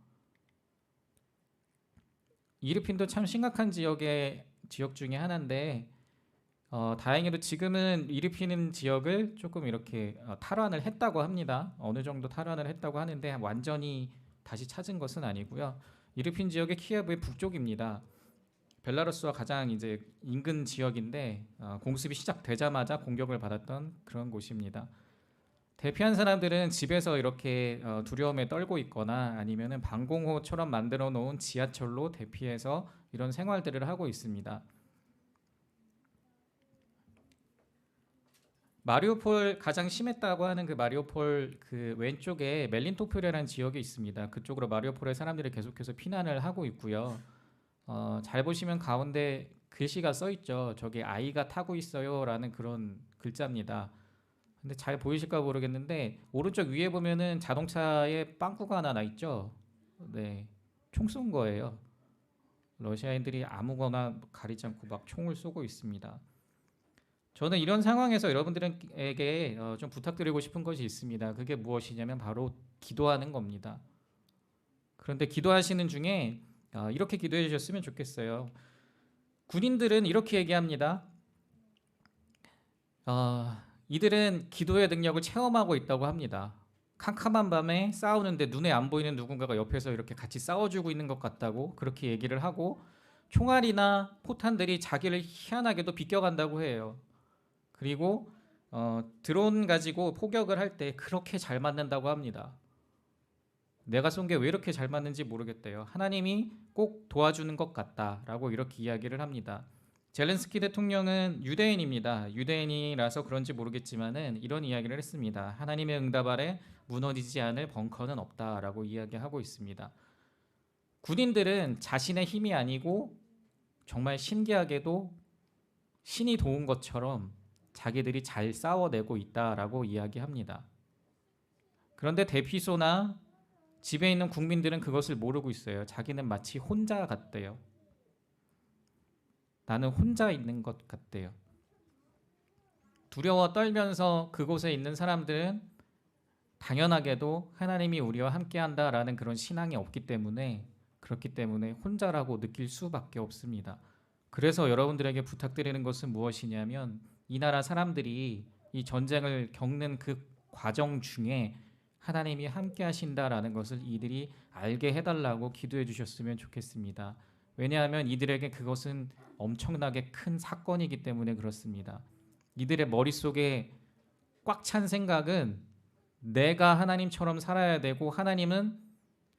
이르핀도 참 심각한 지역 중에 하나인데 다행히도 지금은 이르핀 지역을 조금 이렇게 탈환을 했다고 합니다. 어느 정도 탈환을 했다고 하는데 완전히 다시 찾은 것은 아니고요. 이르핀 지역의 키예브의 북쪽입니다. 벨라루스와 가장 이제 인근 지역인데 공습이 시작되자마자 공격을 받았던 그런 곳입니다. 대피한 사람들은 집에서 이렇게 두려움에 떨고 있거나 아니면은 방공호처럼 만들어 놓은 지하철로 대피해서 이런 생활들을 하고 있습니다. 마리우폴 가장 심했다고 하는 그 마리우폴 그 왼쪽에 멜린토프라는 지역이 있습니다. 그쪽으로 마리우폴의 사람들이 계속해서 피난을 하고 있고요. 잘 보시면 가운데 글씨가 써 있죠. 저기 아이가 타고 있어요라는 그런 글자입니다. 근데 잘 보이실까 모르겠는데 오른쪽 위에 보면은 자동차에 빵꾸가 하나 나 있죠. 네, 총 쏜 거예요. 러시아인들이 아무거나 가리지 않고 막 총을 쏘고 있습니다. 저는 이런 상황에서 여러분들에게 좀 부탁드리고 싶은 것이 있습니다. 그게 무엇이냐면 바로 기도하는 겁니다. 그런데 기도하시는 중에 이렇게 기도해 주셨으면 좋겠어요. 군인들은 이렇게 얘기합니다. 이들은 기도의 능력을 체험하고 있다고 합니다. 캄캄한 밤에 싸우는데 눈에 안 보이는 누군가가 옆에서 이렇게 같이 싸워주고 있는 것 같다고 그렇게 얘기를 하고 총알이나 포탄들이 자기를 희한하게도 비껴간다고 해요. 그리고 드론 가지고 포격을 할 때 그렇게 잘 맞는다고 합니다. 내가 쏜 게 왜 이렇게 잘 맞는지 모르겠대요. 하나님이 꼭 도와주는 것 같다라고 이렇게 이야기를 합니다. 젤렌스키 대통령은 유대인입니다. 유대인이라서 그런지 모르겠지만은 이런 이야기를 했습니다. 하나님의 응답 아래 무너지지 않을 벙커는 없다라고 이야기하고 있습니다. 군인들은 자신의 힘이 아니고 정말 신기하게도 신이 도운 것처럼 자기들이 잘 싸워내고 있다라고 이야기합니다. 그런데 대피소나 집에 있는 국민들은 그것을 모르고 있어요. 자기는 마치 혼자 같대요. 나는 혼자 있는 것 같대요. 두려워 떨면서 그곳에 있는 사람들은 당연하게도 하나님이 우리와 함께한다라는 그런 신앙이 없기 때문에 그렇기 때문에 혼자라고 느낄 수밖에 없습니다. 그래서 여러분들에게 부탁드리는 것은 무엇이냐면 이 나라 사람들이 이 전쟁을 겪는 그 과정 중에 하나님이 함께 하신다라는 것을 이들이 알게 해달라고 기도해 주셨으면 좋겠습니다. 왜냐하면 이들에게 그것은 엄청나게 큰 사건이기 때문에 그렇습니다. 이들의 머릿속에 꽉 찬 생각은 내가 하나님처럼 살아야 되고 하나님은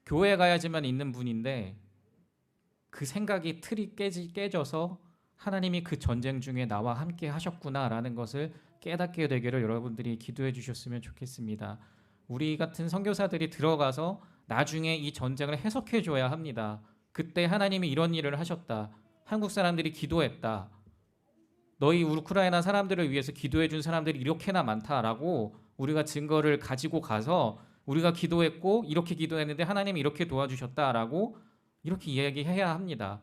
교회 가야지만 있는 분인데 그 생각이 틀이 깨져서 하나님이 그 전쟁 중에 나와 함께 하셨구나라는 것을 깨닫게 되기를 여러분들이 기도해 주셨으면 좋겠습니다. 우리 같은 선교사들이 들어가서 나중에 이 전쟁을 해석해 줘야 합니다. 그때 하나님이 이런 일을 하셨다. 한국 사람들이 기도했다. 너희 우크라이나 사람들을 위해서 기도해 준 사람들이 이렇게나 많다라고 우리가 증거를 가지고 가서 우리가 기도했고 이렇게 기도했는데 하나님이 이렇게 도와주셨다라고 이렇게 이야기해야 합니다.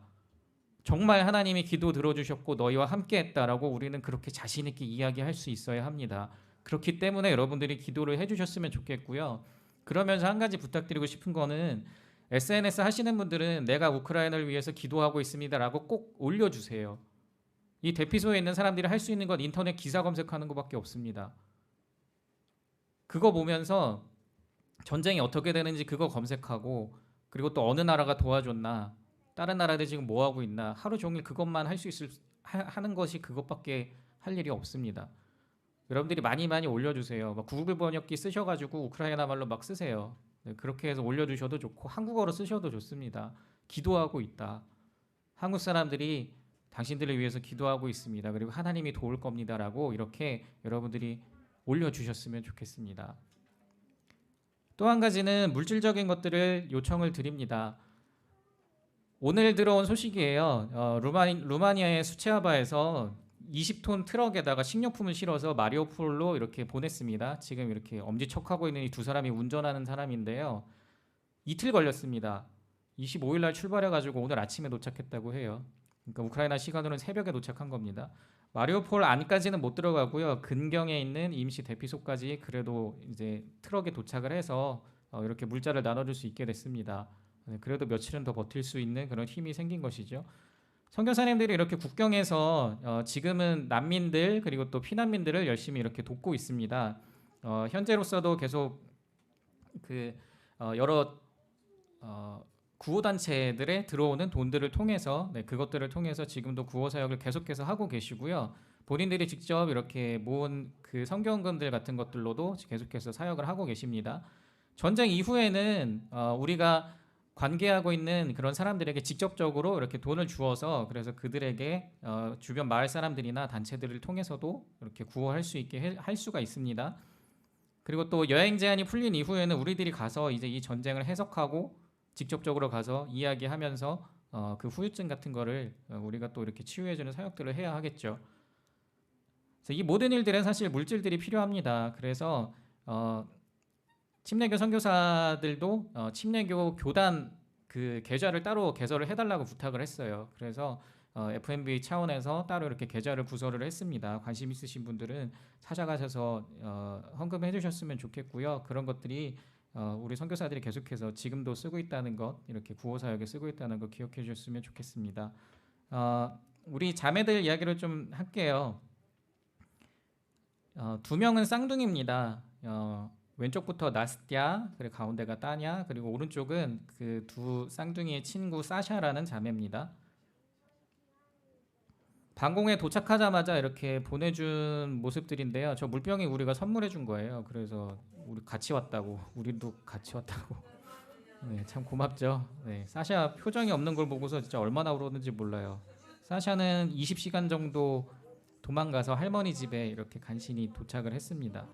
정말 하나님이 기도 들어주셨고 너희와 함께했다라고 우리는 그렇게 자신 있게 이야기할 수 있어야 합니다. 그렇기 때문에 여러분들이 기도를 해주셨으면 좋겠고요. 그러면서 한 가지 부탁드리고 싶은 거는 SNS 하시는 분들은 내가 우크라이나를 위해서 기도하고 있습니다라고 꼭 올려주세요. 이 대피소에 있는 사람들이 할 수 있는 건 인터넷 기사 검색하는 것밖에 없습니다. 그거 보면서 전쟁이 어떻게 되는지 그거 검색하고 그리고 또 어느 나라가 도와줬나 다른 나라들 지금 뭐 하고 있나 하루 종일 그것만 할 수 있을 하는 것이 그것밖에 할 일이 없습니다. 여러분들이 많이 올려주세요. 막 구글 번역기 쓰셔가지고 우크라이나 말로 막 쓰세요. 네, 그렇게 해서 올려주셔도 좋고 한국어로 쓰셔도 좋습니다. 기도하고 있다. 한국 사람들이 당신들을 위해서 기도하고 있습니다. 그리고 하나님이 도울 겁니다라고 이렇게 여러분들이 올려주셨으면 좋겠습니다. 또 한 가지는 물질적인 것들을 요청을 드립니다. 오늘 들어온 소식이에요. 루마니아의 수체아바에서 20톤 트럭에다가 식료품을 실어서 마리우폴로 이렇게 보냈습니다. 지금 이렇게 엄지척하고 있는 이 두 사람이 운전하는 사람인데요. 이틀 걸렸습니다. 25일 날 출발해가지고 오늘 아침에 도착했다고 해요. 그러니까 우크라이나 시간으로는 새벽에 도착한 겁니다. 마리우폴 안까지는 못 들어가고요. 근경에 있는 임시 대피소까지 그래도 이제 트럭에 도착을 해서 이렇게 물자를 나눠줄 수 있게 됐습니다. 그래도 며칠은 더 버틸 수 있는 그런 힘이 생긴 것이죠. 선교사님들이 이렇게 국경에서 지금은 난민들 그리고 또 피난민들을 열심히 이렇게 돕고 있습니다. 현재로서도 계속 여러 구호단체들에 들어오는 돈들을 통해서 그것들을 통해서 지금도 구호 사역을 계속해서 하고 계시고요. 본인들이 직접 이렇게 모은 그 선교헌금들 같은 것들로도 계속해서 사역을 하고 계십니다. 전쟁 이후에는 우리가 관계하고 있는 그런 사람들에게 직접적으로 이렇게 돈을 주어서 그래서 그들에게 주변 마을 사람들이나 단체들을 통해서도 이렇게 구호할 수 있게 할 수가 있습니다. 그리고 또 여행 제한이 풀린 이후에는 우리들이 가서 이제 이 전쟁을 해석하고 직접적으로 가서 이야기하면서 그 후유증 같은 거를 우리가 또 이렇게 치유해주는 사역들을 해야 하겠죠. 그래서 이 모든 일들은 사실 물질들이 필요합니다. 그래서 침례교 선교사들도 침례교 교단 그 계좌를 따로 개설을 해달라고 부탁을 했어요. 그래서 FMB 차원에서 따로 이렇게 계좌를 구설을 했습니다. 관심 있으신 분들은 찾아가셔서 헌금해 주셨으면 좋겠고요. 그런 것들이 우리 선교사들이 계속해서 지금도 쓰고 있다는 것, 이렇게 구호 사역에 쓰고 있다는 것 기억해 주셨으면 좋겠습니다. 우리 자매들 이야기를 좀 할게요. 두 명은 쌍둥이입니다. 왼쪽부터 나스티아, 그리고 가운데가 따냐, 그리고 오른쪽은 그 두 쌍둥이의 친구 사샤라는 자매입니다. 방공에 도착하자마자 이렇게 보내준 모습들인데요. 저 물병이 우리가 선물해 준 거예요. 그래서 우리 같이 왔다고, 우리도 같이 왔다고. 네, 참 고맙죠. 네, 사샤 표정이 없는 걸 보고서 진짜 얼마나 울었는지 몰라요. 사샤는 20시간 정도 도망가서 할머니 집에 이렇게 간신히 도착을 했습니다.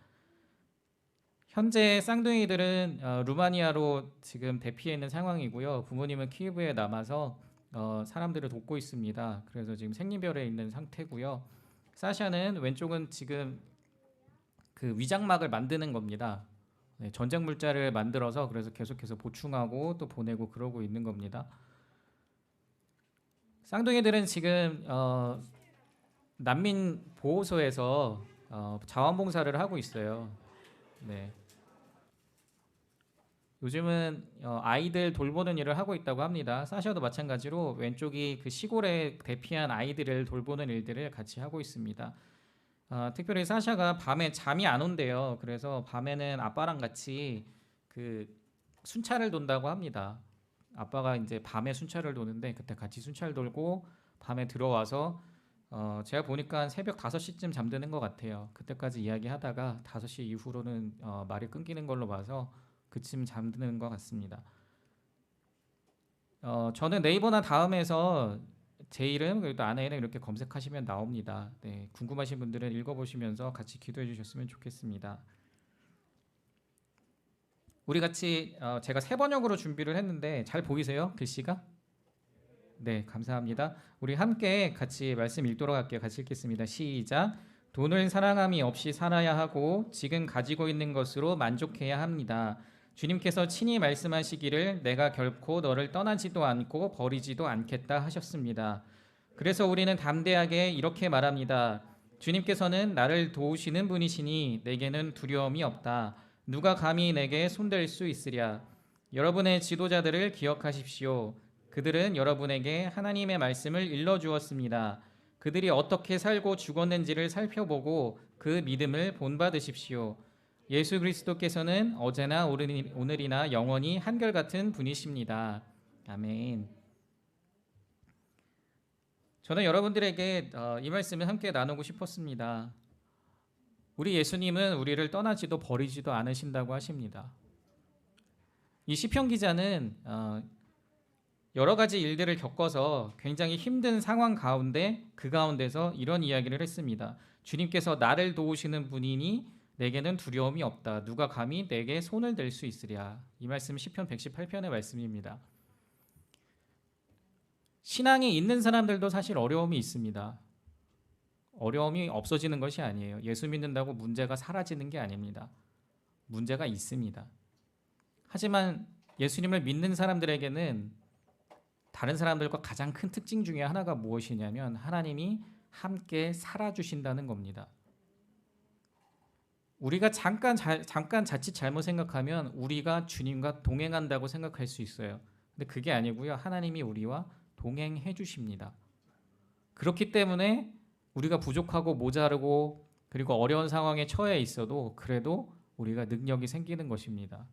현재 쌍둥이들은 루마니아로 지금 대피해 있는 상황이고요. 부모님은 키예브에 남아서 사람들을 돕고 있습니다. 그래서 지금 생리별에 있는 상태고요. 사샤는 왼쪽은 지금 그 위장막을 만드는 겁니다. 네, 전쟁 물자를 만들어서 그래서 계속해서 보충하고 또 보내고 그러고 있는 겁니다. 쌍둥이들은 지금 난민 보호소에서 자원봉사를 하고 있어요. 네. 요즘은 아이들 돌보는 일을 하고 있다고 합니다. 사샤도 마찬가지로 왼쪽이 그 시골에 대피한 아이들을 돌보는 일들을 같이 하고 있습니다. 특별히 사샤가 밤에 잠이 안 온대요. 그래서 밤에는 아빠랑 같이 그 순찰을 돈다고 합니다. 아빠가 이제 밤에 순찰을 도는데 그때 같이 순찰 돌고 밤에 들어와서 제가 보니까 새벽 5시쯤 잠드는 것 같아요. 그때까지 이야기하다가 5시 이후로는 말이 끊기는 걸로 봐서 그쯤 잠드는 것 같습니다. 저는 네이버나 다음에서 제 이름 그리고 또 아내 이름 이렇게 검색하시면 나옵니다. 네, 궁금하신 분들은 읽어보시면서 같이 기도해 주셨으면 좋겠습니다. 우리 같이 제가 새 번역으로 준비를 했는데 잘 보이세요? 글씨가? 네, 감사합니다. 우리 함께 같이 말씀 읽도록 할게요. 같이 읽겠습니다. 시작. 돈을 사랑함이 없이 살아야 하고 지금 가지고 있는 것으로 만족해야 합니다. 주님께서 친히 말씀하시기를 내가 결코 너를 떠나지도 않고 버리지도 않겠다 하셨습니다. 그래서 우리는 담대하게 이렇게 말합니다. 주님께서는 나를 도우시는 분이시니 내게는 두려움이 없다. 누가 감히 내게 손댈 수 있으랴. 여러분의 지도자들을 기억하십시오. 그들은 여러분에게 하나님의 말씀을 일러주었습니다. 그들이 어떻게 살고 죽었는지를 살펴보고 그 믿음을 본받으십시오. 예수 그리스도께서는 어제나 오늘이나 영원히 한결같은 분이십니다. 아멘. 저는 여러분들에게 이 말씀을 함께 나누고 싶었습니다. 우리 예수님은 우리를 떠나지도 버리지도 않으신다고 하십니다. 이 시편 기자는 여러 가지 일들을 겪어서 굉장히 힘든 상황 가운데 그 가운데서 이런 이야기를 했습니다. 주님께서 나를 도우시는 분이니 내게는 두려움이 없다. 누가 감히 내게 손을 댈 수 있으랴. 이 말씀 시편 118편의 말씀입니다. 신앙이 있는 사람들도 사실 어려움이 있습니다. 어려움이 없어지는 것이 아니에요. 예수 믿는다고 문제가 사라지는 게 아닙니다. 문제가 있습니다. 하지만 예수님을 믿는 사람들에게는 다른 사람들과 가장 큰 특징 중에 하나가 무엇이냐면 하나님이 함께 살아주신다는 겁니다. 우리가 잠깐 자칫 잘못 생각하면 우리가 주님과 동행한다고 생각할 수 있어요. 근데 그게 아니고요. 하나님이 우리와 동행해 주십니다. 그렇기 때문에 우리가 부족하고 모자르고 그리고 어려운 상황에 처해 있어도 그래도 우리가 능력이 생기는 것입니다.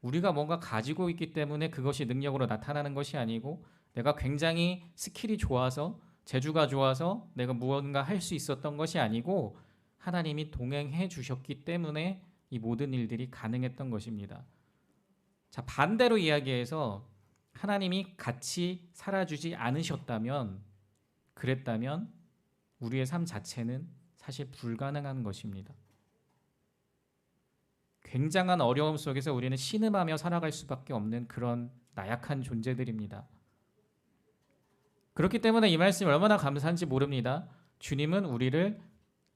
우리가 뭔가 가지고 있기 때문에 그것이 능력으로 나타나는 것이 아니고 내가 굉장히 스킬이 좋아서 재주가 좋아서 내가 무언가 할 수 있었던 것이 아니고 하나님이 동행해 주셨기 때문에 이 모든 일들이 가능했던 것입니다. 자, 반대로 이야기해서 하나님이 같이 살아주지 않으셨다면 그랬다면 우리의 삶 자체는 사실 불가능한 것입니다. 굉장한 어려움 속에서 우리는 신음하며 살아갈 수밖에 없는 그런 나약한 존재들입니다. 그렇기 때문에 이 말씀이 얼마나 감사한지 모릅니다. 주님은 우리를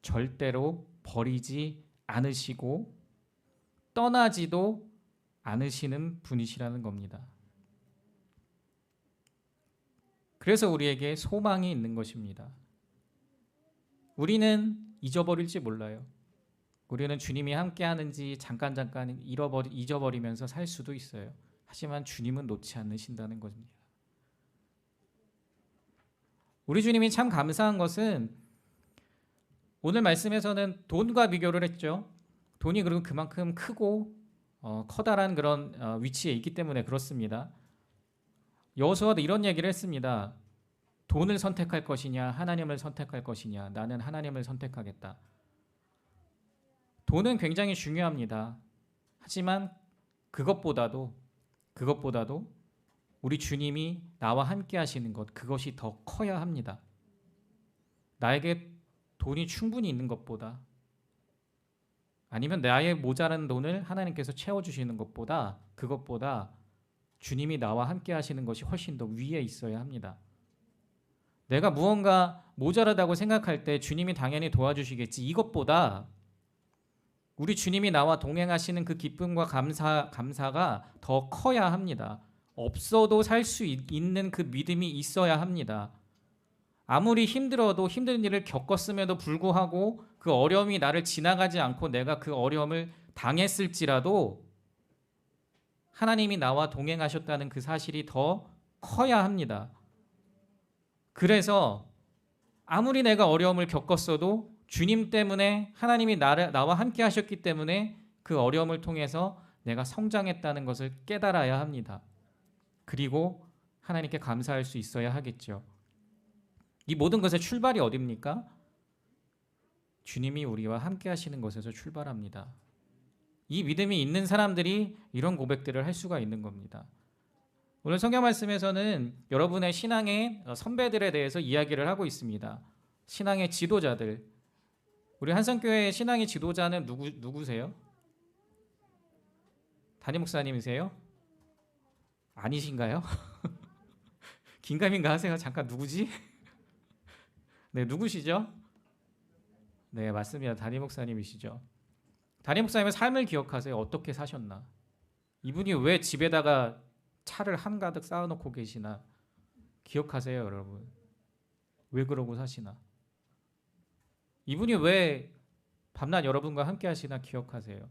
절대로 버리지 않으시고 떠나지도 않으시는 분이시라는 겁니다. 그래서 우리에게 소망이 있는 것입니다. 우리는 잊어버릴지 몰라요. 우리는 주님이 함께 하는지 잠깐 잊어버리면서 살 수도 있어요. 하지만 주님은 놓지 않으신다는 겁니다. 우리 주님이 참 감사한 것은 오늘 말씀에서는 돈과 비교를 했죠. 돈이 그리고 그만큼 크고 커다란 그런 위치에 있기 때문에 그렇습니다. 여호수아도 이런 얘기를 했습니다. 돈을 선택할 것이냐 하나님을 선택할 것이냐. 나는 하나님을 선택하겠다. 돈은 굉장히 중요합니다. 하지만 그것보다도 우리 주님이 나와 함께 하시는 것, 그것이 더 커야 합니다. 나에게 돈이 충분히 있는 것보다 아니면 나의 모자란 돈을 하나님께서 채워주시는 것보다 그것보다 주님이 나와 함께 하시는 것이 훨씬 더 위에 있어야 합니다. 내가 무언가 모자라다고 생각할 때 주님이 당연히 도와주시겠지. 이것보다 우리 주님이 나와 동행하시는 그 기쁨과 감사가 더 커야 합니다. 없어도 살 수 있는 그 믿음이 있어야 합니다. 아무리 힘들어도 힘든 일을 겪었음에도 불구하고 그 어려움이 나를 지나가지 않고 내가 그 어려움을 당했을지라도 하나님이 나와 동행하셨다는 그 사실이 더 커야 합니다. 그래서 아무리 내가 어려움을 겪었어도 주님 때문에 하나님이 나와 함께 하셨기 때문에 그 어려움을 통해서 내가 성장했다는 것을 깨달아야 합니다. 그리고 하나님께 감사할 수 있어야 하겠죠. 이 모든 것의 출발이 어디입니까? 주님이 우리와 함께 하시는 것에서 출발합니다. 이 믿음이 있는 사람들이 이런 고백들을 할 수가 있는 겁니다. 오늘 성경 말씀에서는 여러분의 신앙의 선배들에 대해서 이야기를 하고 있습니다. 신앙의 지도자들. 우리 한성교회의 신앙의 지도자는 누구세요? 담임 목사님이세요? 아니신가요? 긴가민가 하세요. 잠깐 누구지? 네, 누구시죠? 네, 맞습니다. 담임 목사님이시죠. 담임 목사님의 삶을 기억하세요. 어떻게 사셨나? 이분이 왜 집에다가 차를 한가득 쌓아놓고 계시나? 기억하세요, 여러분. 왜 그러고 사시나? 이분이 왜 밤낮 여러분과 함께 하시나 기억하세요.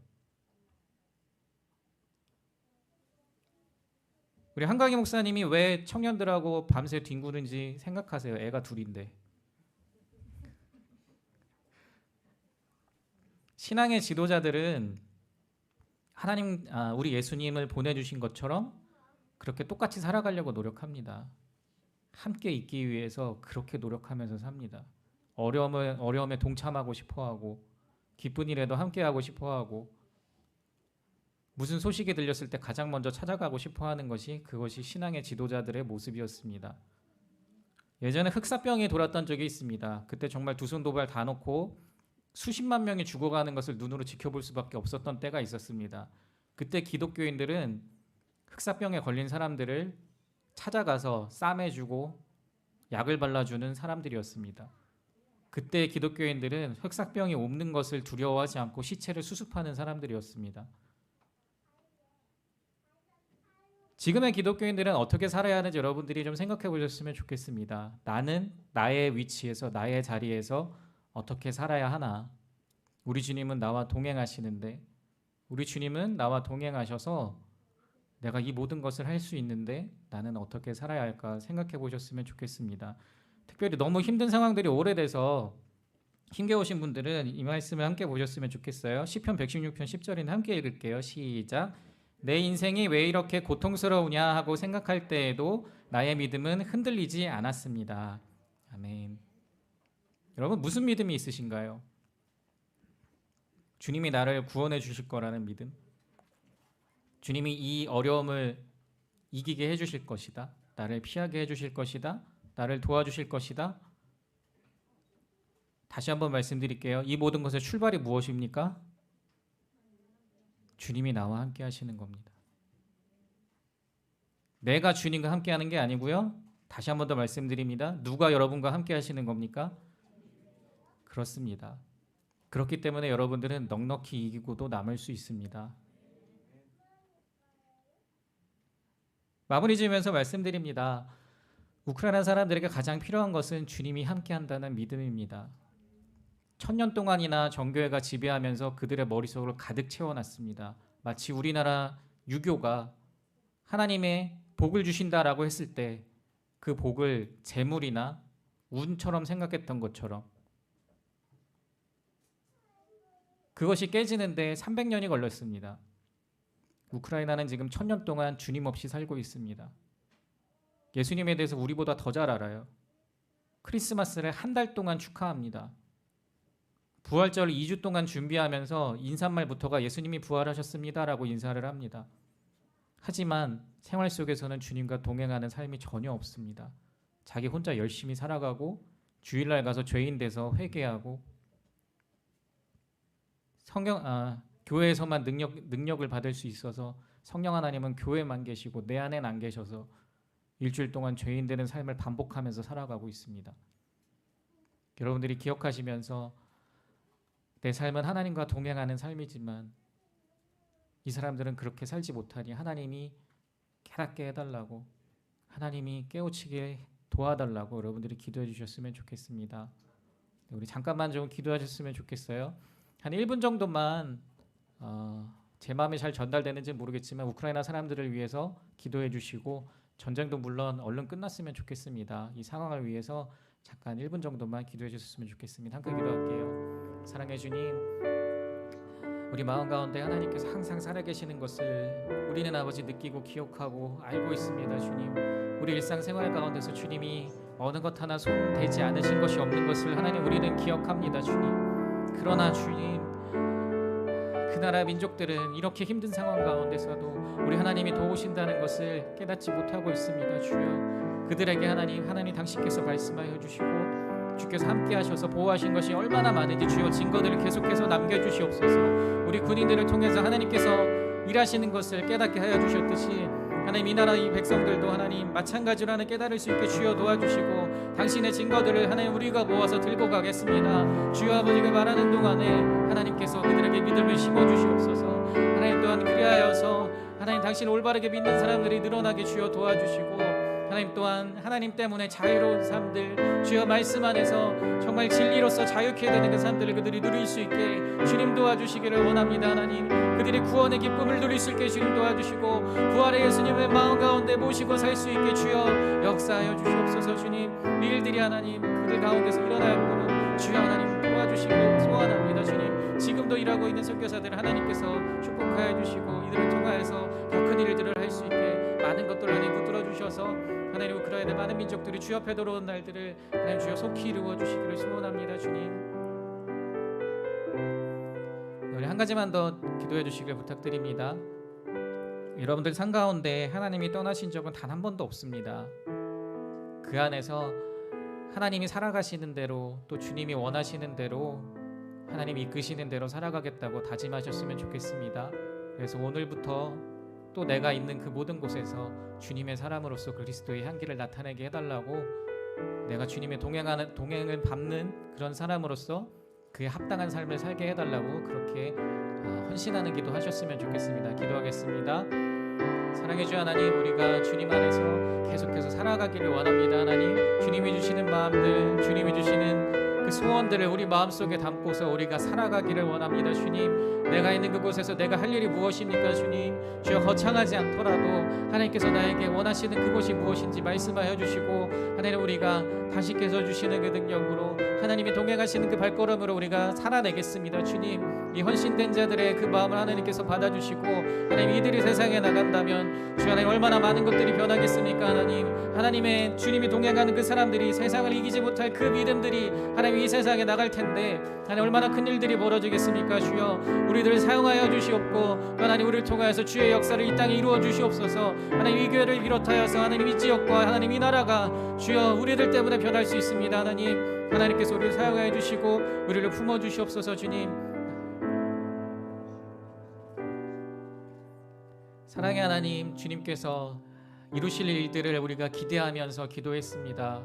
우리 한강희 목사님이 왜 청년들하고 밤새 뒹구는지 생각하세요. 애가 둘인데. 신앙의 지도자들은 하나님, 우리 예수님을 보내주신 것처럼 그렇게 똑같이 살아가려고 노력합니다. 함께 있기 위해서 그렇게 노력하면서 삽니다. 어려움에 동참하고 싶어하고, 기쁜 일에도 함께하고 싶어하고, 무슨 소식이 들렸을 때 가장 먼저 찾아가고 싶어하는 것이, 그것이 신앙의 지도자들의 모습이었습니다. 예전에 흑사병이 돌았던 적이 있습니다. 그때 정말 두 손 두 발 다 놓고 수십만 명이 죽어가는 것을 눈으로 지켜볼 수밖에 없었던 때가 있었습니다. 그때 기독교인들은 흑사병에 걸린 사람들을 찾아가서 싸매주고 약을 발라주는 사람들이었습니다. 그때 기독교인들은 흑사병이 옮는 것을 두려워하지 않고 시체를 수습하는 사람들이었습니다. 지금의 기독교인들은 어떻게 살아야 하는지 여러분들이 좀 생각해 보셨으면 좋겠습니다. 나는 나의 위치에서, 나의 자리에서 어떻게 살아야 하나? 우리 주님은 나와 동행하시는데, 우리 주님은 나와 동행하셔서 내가 이 모든 것을 할 수 있는데 나는 어떻게 살아야 할까 생각해 보셨으면 좋겠습니다. 특별히 너무 힘든 상황들이 오래돼서 힘겨우신 분들은 이 말씀을 함께 보셨으면 좋겠어요. 시편 116편 10절인데 함께 읽을게요. 시작. 내 인생이 왜 이렇게 고통스러우냐 하고 생각할 때에도 나의 믿음은 흔들리지 않았습니다. 아멘. 여러분, 무슨 믿음이 있으신가요? 주님이 나를 구원해 주실 거라는 믿음? 주님이 이 어려움을 이기게 해주실 것이다. 나를 피하게 해주실 것이다. 나를 도와주실 것이다. 다시 한번 말씀드릴게요. 이 모든 것의 출발이 무엇입니까? 주님이 나와 함께 하시는 겁니다. 내가 주님과 함께 하는 게 아니고요. 다시 한번 더 말씀드립니다. 누가 여러분과 함께 하시는 겁니까? 그렇습니다. 그렇기 때문에 여러분들은 넉넉히 이기고도 남을 수 있습니다. 마무리 지으면서 말씀드립니다. 우크라이나 사람들에게 가장 필요한 것은 주님이 함께한다는 믿음입니다. 1000년 동안이나 정교회가 지배하면서 그들의 머릿속을 가득 채워놨습니다. 마치 우리나라 유교가 하나님의 복을 주신다라고 했을 때 그 복을 재물이나 운처럼 생각했던 것처럼, 그것이 깨지는데 300년이 걸렸습니다. 우크라이나는 지금 1000년 동안 주님 없이 살고 있습니다. 예수님에 대해서 우리보다 더 잘 알아요. 크리스마스를 한 달 동안 축하합니다. 부활절을 2주 동안 준비하면서 인사말부터가 예수님이 부활하셨습니다라고 인사를 합니다. 하지만 생활 속에서는 주님과 동행하는 삶이 전혀 없습니다. 자기 혼자 열심히 살아가고 주일날 가서 죄인 돼서 회개하고 교회에서만 능력을 받을 수 있어서 성령 하나님은 교회만 계시고 내 안엔 안 계셔서 일주일 동안 죄인 되는 삶을 반복하면서 살아가고 있습니다. 여러분들이 기억하시면서 내 삶은 하나님과 동행하는 삶이지만 이 사람들은 그렇게 살지 못하니 하나님이 깨닫게 해달라고, 하나님이 깨우치게 도와달라고 여러분들이 기도해 주셨으면 좋겠습니다. 우리 잠깐만 좀 기도해 주셨으면 좋겠어요. 한 1분 정도만 제 마음이 잘 전달되는지 모르겠지만 우크라이나 사람들을 위해서 기도해 주시고, 전쟁도 물론 얼른 끝났으면 좋겠습니다. 이 상황을 위해서 잠깐 1분 정도만 기도해 주셨으면 좋겠습니다. 함께 기도할게요. 사랑해 주님, 우리 마음 가운데 하나님께서 항상 살아계시는 것을 우리는 아버지 느끼고 기억하고 알고 있습니다. 주님, 우리 일상생활 가운데서 주님이 어느 것 하나 손대지 않으신 것이 없는 것을 하나님 우리는 기억합니다. 주님, 그러나 주님, 그 나라 민족들은 이렇게 힘든 상황 가운데서도 우리 하나님이 도우신다는 것을 깨닫지 못하고 있습니다. 주여, 그들에게 하나님 당신께서 말씀하여 주시고 주께서 함께 하셔서 보호하신 것이 얼마나 많은지 주여 증거들을 계속해서 남겨주시옵소서. 우리 군인들을 통해서 하나님께서 일하시는 것을 깨닫게 하여 주셨듯이 하나님 이 나라 이 백성들도 하나님 마찬가지로 하나님 깨달을 수 있게 주여 도와주시고 당신의 증거들을 하나님 우리가 모아서 들고 가겠습니다. 주여 아버지가 말하는 동안에 하나님께서 그들에게 믿음을 심어주시옵소서. 하나님 또한 그리하여서 하나님 당신 올바르게 믿는 사람들이 늘어나게 주여 도와주시고 하나님 또한 하나님 때문에 자유로운 삶들 주여 말씀 안에서 정말 진리로서 자유케 되는 그 삶들을 그들이 누릴 수 있게 주님 도와주시기를 원합니다. 하나님 그들의 구원의 기쁨을 누릴 수 있게 주님 도와주시고 부활의 예수님을 마음 가운데 모시고 살 수 있게 주여 역사하여 주시옵소서. 주님 이 일들이 하나님 그들 가운데서 일어나는 주여 하나님 도와주시기를 소원합니다. 주님 지금도 일하고 있는 선교사들을 하나님께서 축복하여 주시고 이들을 통하여서 더 큰 일들을 할 수 있게 많은 것들을 하나님 붙들어 주셔서 하나님 우크라이나 많은 민족들이 주 앞에 돌아온 날들을 하나님 주여 속히 이루어 주시기를 소원합니다. 주님 우리 한 가지만 더 기도해 주시길 부탁드립니다. 여러분들 삶 가운데 하나님이 떠나신 적은 단 한 번도 없습니다. 그 안에서 하나님이 살아가시는 대로 또 주님이 원하시는 대로 하나님이 이끄시는 대로 살아가겠다고 다짐하셨으면 좋겠습니다. 그래서 오늘부터 또 내가 있는 그 모든 곳에서 주님의 사람으로서 그리스도의 향기를 나타내게 해달라고 내가 주님의 동행을 밟는 그런 사람으로서 그에 합당한 삶을 살게 해달라고 그렇게 헌신하는 기도 하셨으면 좋겠습니다. 기도하겠습니다. 사랑해 주 하나님 우리가 주님 안에서 계속해서 살아가기를 원합니다. 하나님 주님이 주시는 마음들 주님이 주시는 그 소원들을 우리 마음속에 담고서 우리가 살아가기를 원합니다. 주님 내가 있는 그곳에서 내가 할 일이 무엇입니까? 주님 주여 거창하지 않더라도 하나님께서 나에게 원하시는 그곳이 무엇인지 말씀하여 주시고 하나님 우리가 다시께서 주시는 그 능력으로 하나님이 동행하시는 그 발걸음으로 우리가 살아내겠습니다. 주님 이 헌신된 자들의 그 마음을 하나님께서 받아주시고 하나님 이들이 세상에 나간다면 주 하나님 얼마나 많은 것들이 변하겠습니까? 하나님의 주님이 동행하는 그 사람들이 세상을 이기지 못할 그 믿음들이 하나님 이 세상에 나갈 텐데 하나님 얼마나 큰 일들이 벌어지겠습니까? 주여 우리들을 사용하여 주시옵고 하나님 우리를 통하여서 주의 역사를 이 땅에 이루어 주시옵소서. 하나님 이 교회를 비롯하여서 하나님 이 지역과 하나님 이 나라가 주여 우리들 때문에 변할 수 있습니다. 하나님께서 우리를 사용하여 주시고 우리를 품어 주시옵소서. 주님 사랑의 하나님 주님께서 이루실 일들을 우리가 기대하면서 기도했습니다.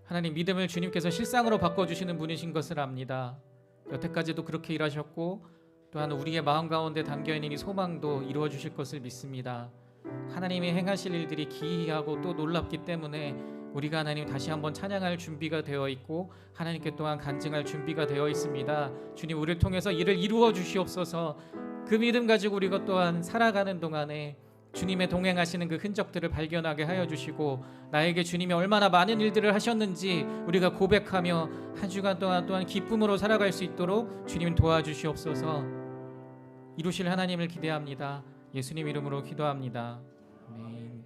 하나님 믿음을 주님께서 실상으로 바꿔주시는 분이신 것을 압니다. 여태까지도 그렇게 일하셨고 또한 우리의 마음 가운데 담겨있는 이 소망도 이루어 주실 것을 믿습니다. 하나님이 행하실 일들이 기이하고 또 놀랍기 때문에 우리가 하나님 다시 한번 찬양할 준비가 되어 있고 하나님께 또한 간증할 준비가 되어 있습니다. 주님 우리를 통해서 이를 이루어 주시옵소서. 그 믿음 가지고 우리가 또한 살아가는 동안에 주님의 동행하시는 그 흔적들을 발견하게 하여 주시고 나에게 주님이 얼마나 많은 일들을 하셨는지 우리가 고백하며 한 주간 동안 또한 기쁨으로 살아갈 수 있도록 주님 도와주시옵소서. 이루실 하나님을 기대합니다. 예수님 이름으로 기도합니다. 아멘.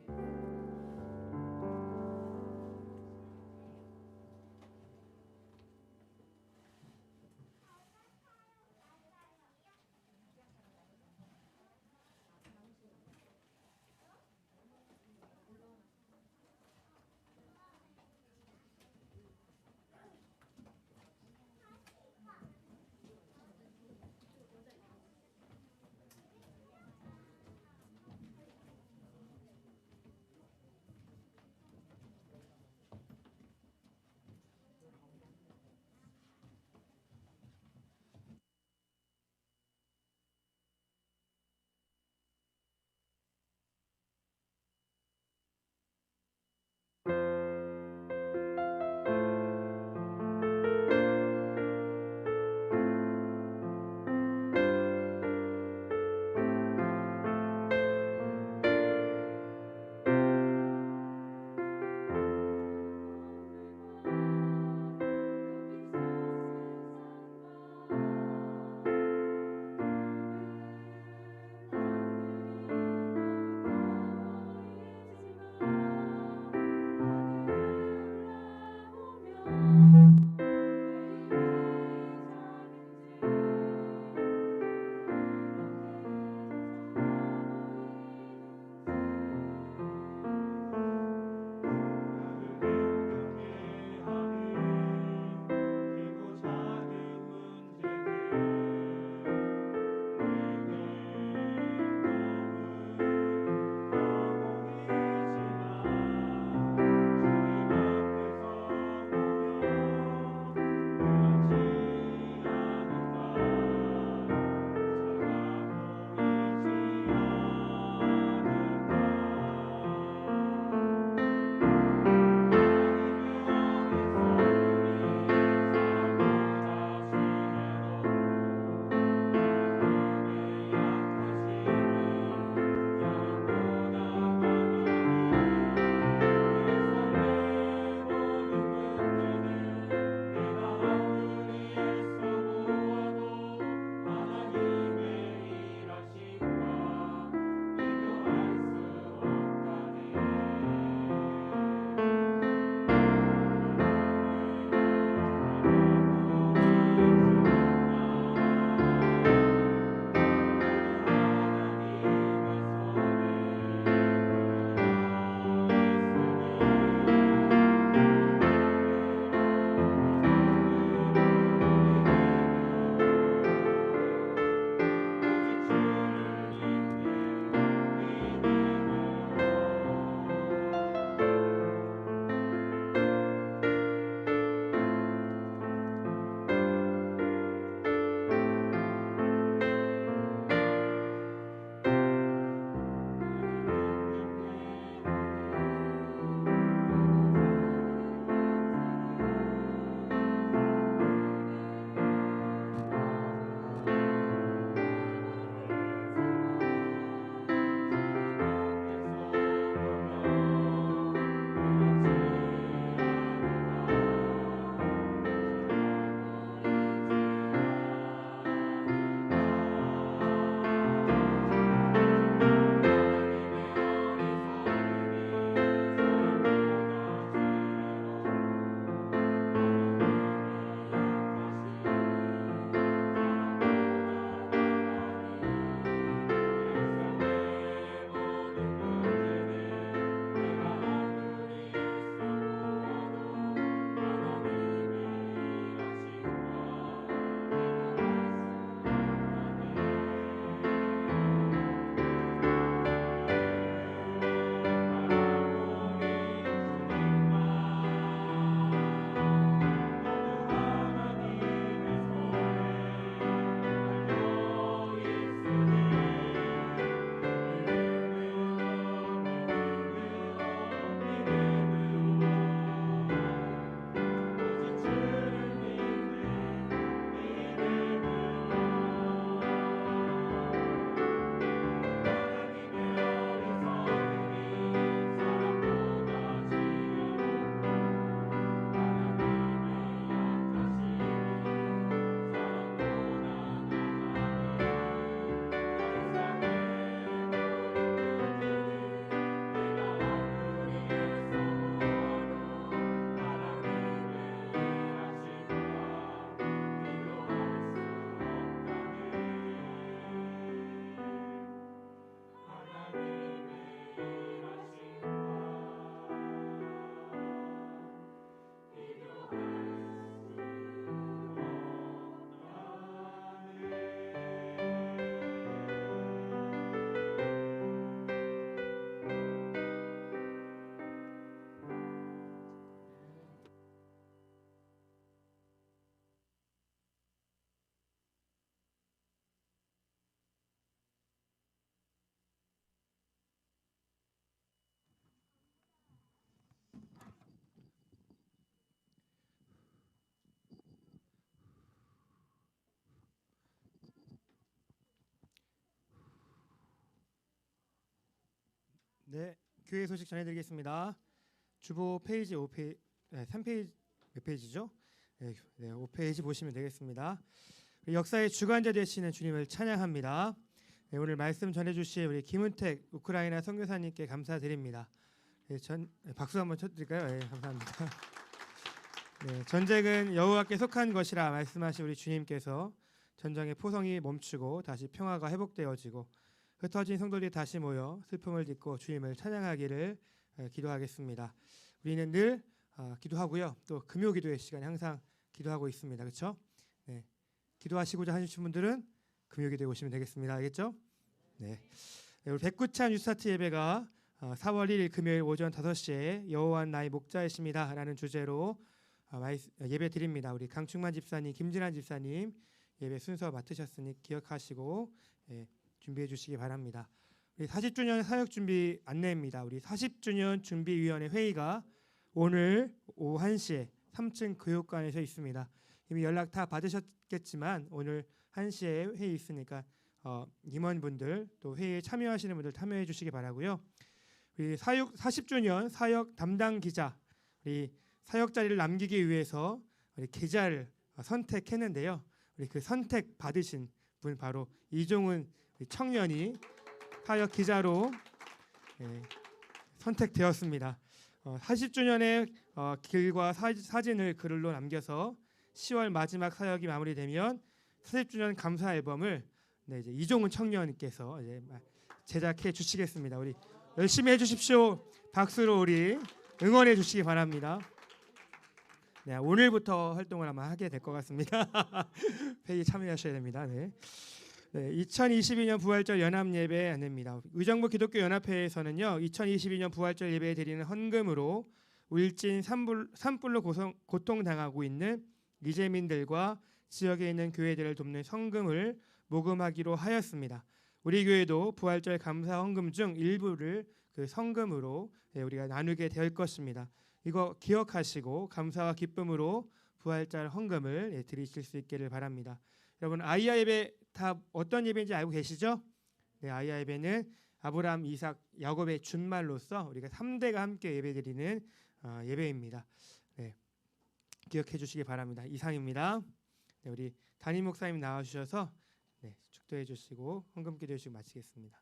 네, 교회 소식 전해드리겠습니다. 주보 페이지 5페이지, 3페이지 몇 페이지죠? 네, 5페이지 보시면 되겠습니다. 역사의 주관자 되시는 주님을 찬양합니다. 네, 오늘 말씀 전해주실 우리 김은택 우크라이나 선교사님께 감사드립니다. 네, 박수 한번 쳐드릴까요? 네, 감사합니다. 네, 전쟁은 여호와께 속한 것이라 말씀하신 우리 주님께서 전쟁의 포성이 멈추고 다시 평화가 회복되어지고 흩어진 성도들이 다시 모여 슬픔을 딛고 주님을 찬양하기를 기도하겠습니다. 우리는 늘 기도하고요. 또 금요 기도의 시간에 항상 기도하고 있습니다. 그렇죠? 네. 기도하시고자 하시는 분들은 금요 기도에 오시면 되겠습니다. 알겠죠? 네. 우리 백구찬 뉴스타트 예배가 4월 1일 금요일 오전 5시에 여호와는 나의 목자이십니다 라는 주제로 예배 드립니다. 우리 강충만 집사님, 김진환 집사님 예배 순서 맡으셨으니 기억하시고 준비해 주시기 바랍니다. 우리 40주년 사역 준비 안내입니다. 우리 40주년 준비위원회 회의가 오늘 오후 1시에 3층 교육관에서 있습니다. 이미 연락 다 받으셨겠지만 오늘 1시에 회의 있으니까 임원분들 또 회의에 참여하시는 분들 참여해 주시기 바라고요. 우리 40주년 사역 담당 기자, 우리 사역 자리를 남기기 위해서 우리 계좌를 선택했는데요. 우리 그 선택 받으신 분 바로 이종훈 청년이 사역 기자로 선택되었습니다. 40주년의 길과 사진을 글로 남겨서 10월 마지막 사역이 마무리되면 40주년 감사 앨범을 이제 이종훈 청년님께서 이제 제작해 주시겠습니다. 우리 열심히 해주십시오. 박수로 우리 응원해 주시기 바랍니다. 네, 오늘부터 활동을 아마 하게 될 것 같습니다. 회의 참여하셔야 됩니다. 네. 네, 2022년 부활절 연합 예배 안내입니다. 의정부 기독교 연합회에서는요, 2022년 부활절 예배 드리는 헌금으로 울진 산불로 고통당하고 있는 이재민들과 지역에 있는 교회들을 돕는 성금을 모금하기로 하였습니다. 우리 교회도 부활절 감사 헌금 중 일부를 그 성금으로 우리가 나누게 될 것입니다. 이거 기억하시고 감사와 기쁨으로 부활절 헌금을 드리실 수 있기를 바랍니다. 여러분 아이야 예배 다 어떤 예배인지 알고 계시죠? 네, 아이야 예배는 아브라함, 이삭, 야곱의 준말로서 우리가 3대가 함께 예배드리는 예배입니다. 네, 기억해 주시기 바랍니다. 이상입니다. 네, 우리 담임 목사님 나와주셔서 축도해 주시고 헌금 기도해 주시고 마치겠습니다.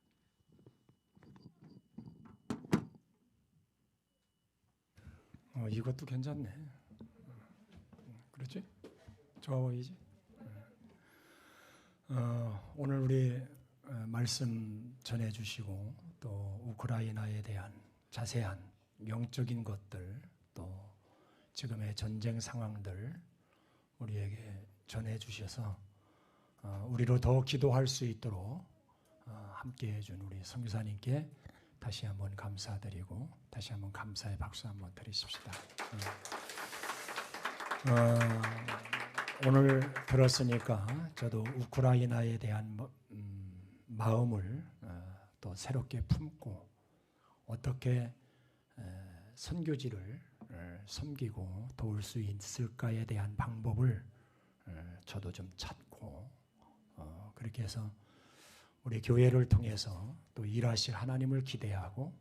이것도 괜찮네. 그렇지? 좋아 보이지? 오늘 우리 말씀 전해주시고 또 우크라이나에 대한 자세한 영적인 것들 또 지금의 전쟁 상황들 우리에게 전해주셔서 우리로 더 기도할 수 있도록 함께해 준 우리 선교사님께 다시 한번 감사드리고 다시 한번 감사의 박수 한번 드리십시다. 오늘 들었으니까 저도 우크라이나에 대한 마음을 또 새롭게 품고 어떻게 선교지를 섬기고 도울 수 있을까에 대한 방법을 저도 좀 찾고 그렇게 해서 우리 교회를 통해서 또 일하실 하나님을 기대하고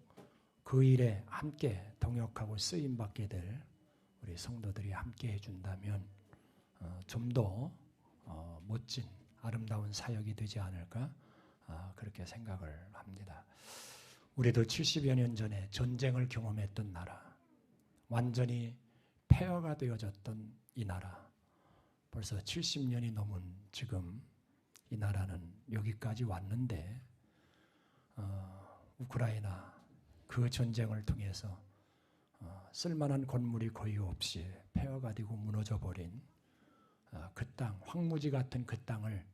그 일에 함께 동역하고 쓰임받게 될 우리 성도들이 함께 해준다면 좀 더 멋진 아름다운 사역이 되지 않을까 그렇게 생각을 합니다. 우리도 70여 년 전에 전쟁을 경험했던 나라, 완전히 폐허가 되어졌던 이 나라, 벌써 70년이 넘은 지금 이 나라는 여기까지 왔는데 우크라이나 그 전쟁을 통해서 쓸만한 건물이 거의 없이 폐허가 되고 무너져 버린 그 땅, 황무지 같은 그 땅을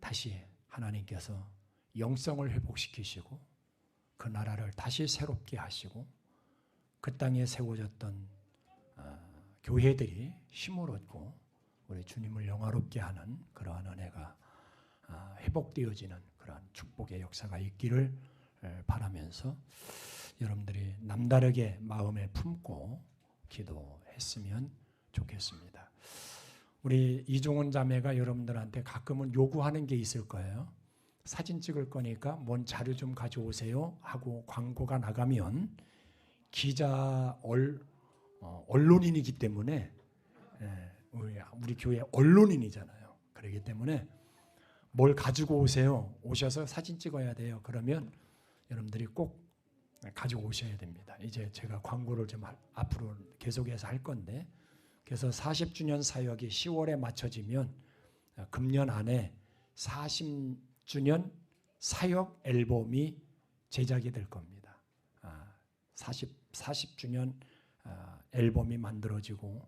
다시 하나님께서 영성을 회복시키시고 그 나라를 다시 새롭게 하시고 그 땅에 세워졌던 교회들이 힘을 얻고 우리 주님을 영화롭게 하는 그러한 은혜가 회복되어지는 그러한 축복의 역사가 있기를 바라면서 여러분들이 남다르게 마음에 품고 기도했으면 좋겠습니다. 우리 이종훈 자매가 여러분들한테 가끔은 요구하는 게 있을 거예요. 사진 찍을 거니까 뭔 자료 좀 가져오세요 하고 광고가 나가면 언론인이기 때문에 우리 교회 언론인이잖아요. 그렇기 때문에 뭘 가지고 오세요. 오셔서 사진 찍어야 돼요. 그러면 여러분들이 꼭 가지고 오셔야 됩니다. 이제 제가 광고를 좀 앞으로 계속해서 할 건데, 그래서 40주년 사역이 10월에 맞춰지면 금년 안에 40주년 사역 앨범이 제작이 될 겁니다. 40주년 앨범이 만들어지고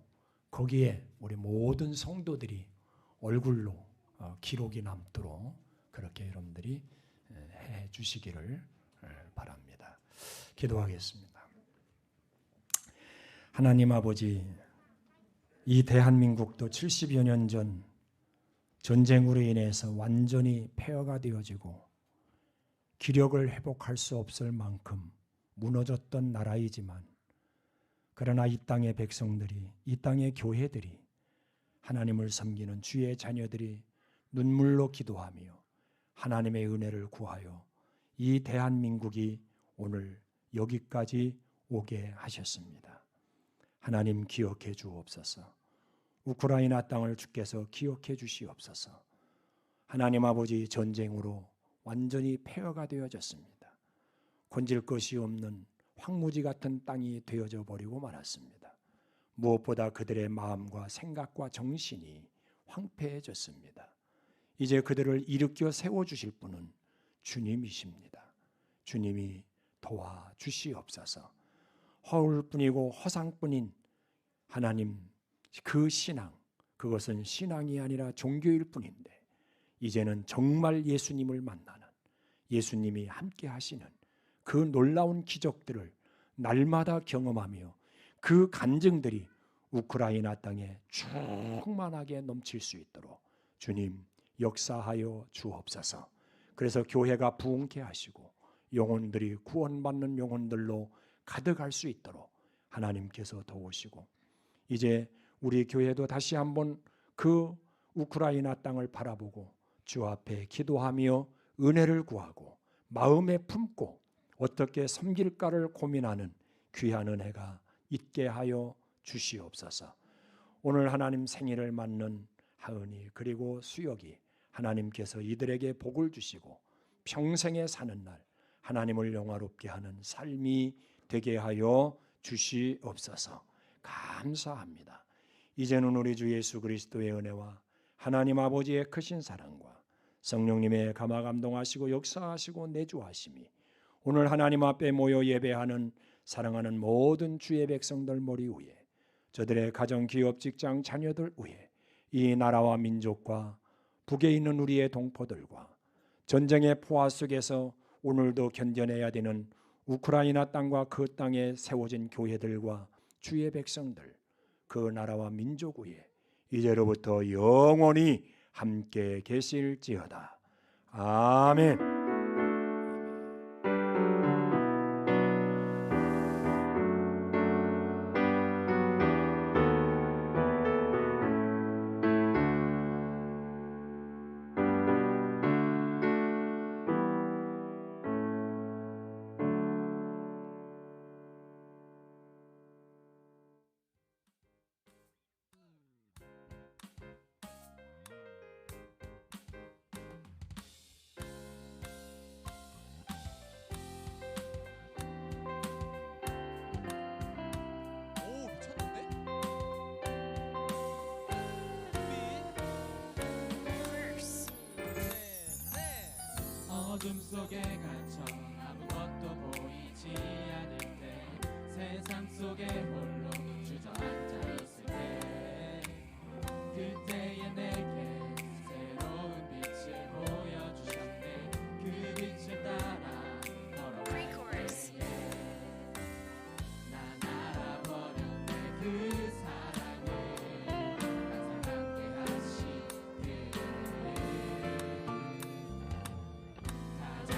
거기에 우리 모든 성도들이 얼굴로 기록이 남도록 그렇게 여러분들이 해 주시기를 바랍니다. 기도하겠습니다. 하나님 아버지, 이 대한민국도 70여 년 전 전쟁으로 인해서 완전히 폐허가 되어지고 기력을 회복할 수 없을 만큼 무너졌던 나라이지만, 그러나 이 땅의 백성들이, 이 땅의 교회들이, 하나님을 섬기는 주의 자녀들이 눈물로 기도하며 하나님의 은혜를 구하여 이 대한민국이 오늘 여기까지 오게 하셨습니다. 하나님 기억해 주옵소서. 우크라이나 땅을 주께서 기억해 주시옵소서. 하나님 아버지, 전쟁으로 완전히 폐허가 되어졌습니다. 건질 것이 없는 황무지 같은 땅이 되어져 버리고 말았습니다. 무엇보다 그들의 마음과 생각과 정신이 황폐해졌습니다. 이제 그들을 일으켜 세워주실 분은 주님이십니다. 주님이 도와주시옵소서. 허울뿐이고 허상뿐인 하나님, 그 신앙, 그것은 신앙이 아니라 종교일 뿐인데, 이제는 정말 예수님을 만나는, 예수님이 함께 하시는 그 놀라운 기적들을 날마다 경험하며 그 간증들이 우크라이나 땅에 충만하게 넘칠 수 있도록 주님 역사하여 주옵소서. 그래서 교회가 부흥케 하시고 영혼들이 구원받는 영혼들로 가득할 수 있도록 하나님께서 도우시고, 이제 우리 교회도 다시 한번 그 우크라이나 땅을 바라보고 주 앞에 기도하며 은혜를 구하고 마음에 품고 어떻게 섬길까를 고민하는 귀한 은혜가 있게 하여 주시옵소서. 오늘 하나님 생일을 맞는 하은이 그리고 수혁이, 하나님께서 이들에게 복을 주시고 평생에 사는 날 하나님을 영화롭게 하는 삶이 되게 하여 주시옵소서. 감사합니다. 이제는 우리 주 예수 그리스도의 은혜와 하나님 아버지의 크신 사랑과 성령님의 감화 감동하시고 역사하시고 내주하심이 오늘 하나님 앞에 모여 예배하는 사랑하는 모든 주의 백성들 머리 위에, 저들의 가정, 기업, 직장, 자녀들 위에, 이 나라와 민족과 북에 있는 우리의 동포들과 전쟁의 포화 속에서 오늘도 견뎌내야 되는 우크라이나 땅과 그 땅에 세워진 교회들과 주의 백성들, 그 나라와 민족 위에 이제로부터 영원히 함께 계실지어다. 아멘. 오, 미쳤는데? 어둠 속에 갇혀 아무것도 보이지 않을 때, 세상 속에 홀로 주저앉아 있을 때, 그때에 내게 새로운 빛을 보여주셨네. 그 빛을 따라 걸어갈 때에 난 알아버렸네. 그 사랑을 항상 함께 하신 그 가장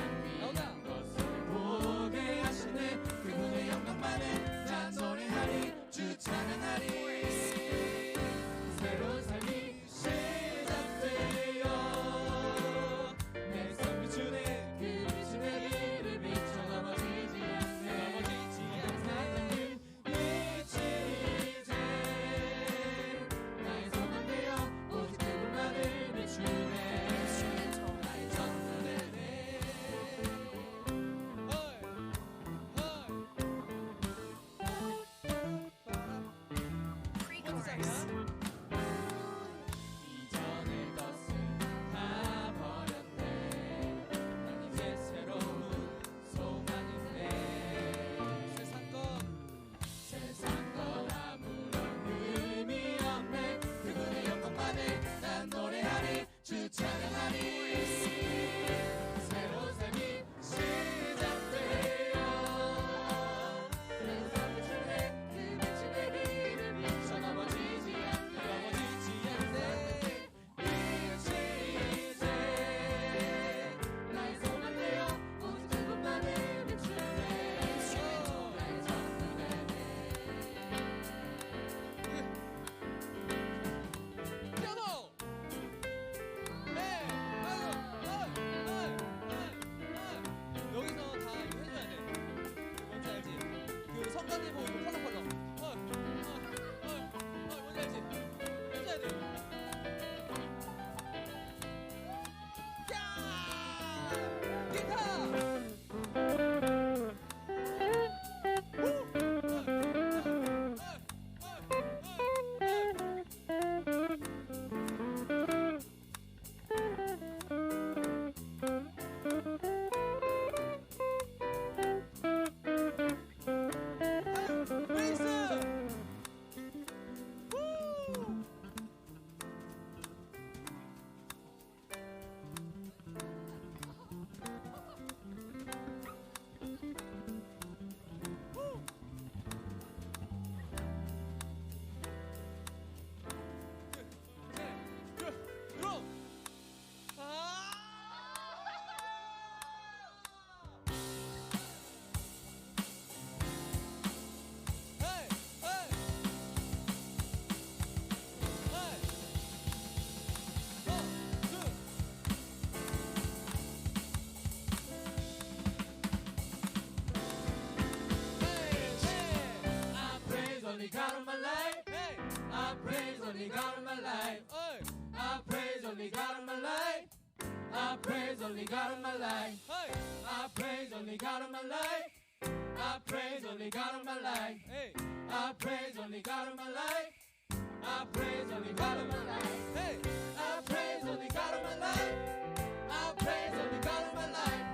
only God of my life. Hey, I praise only God of my life. Hey, I praise only God of my life. I praise only God of my life. Hey, I praise only God of my life. I praise only God of my life. Hey, I praise only God of my life. I praise only God of my life. Hey, I praise only God of my life. I praise only God of my life.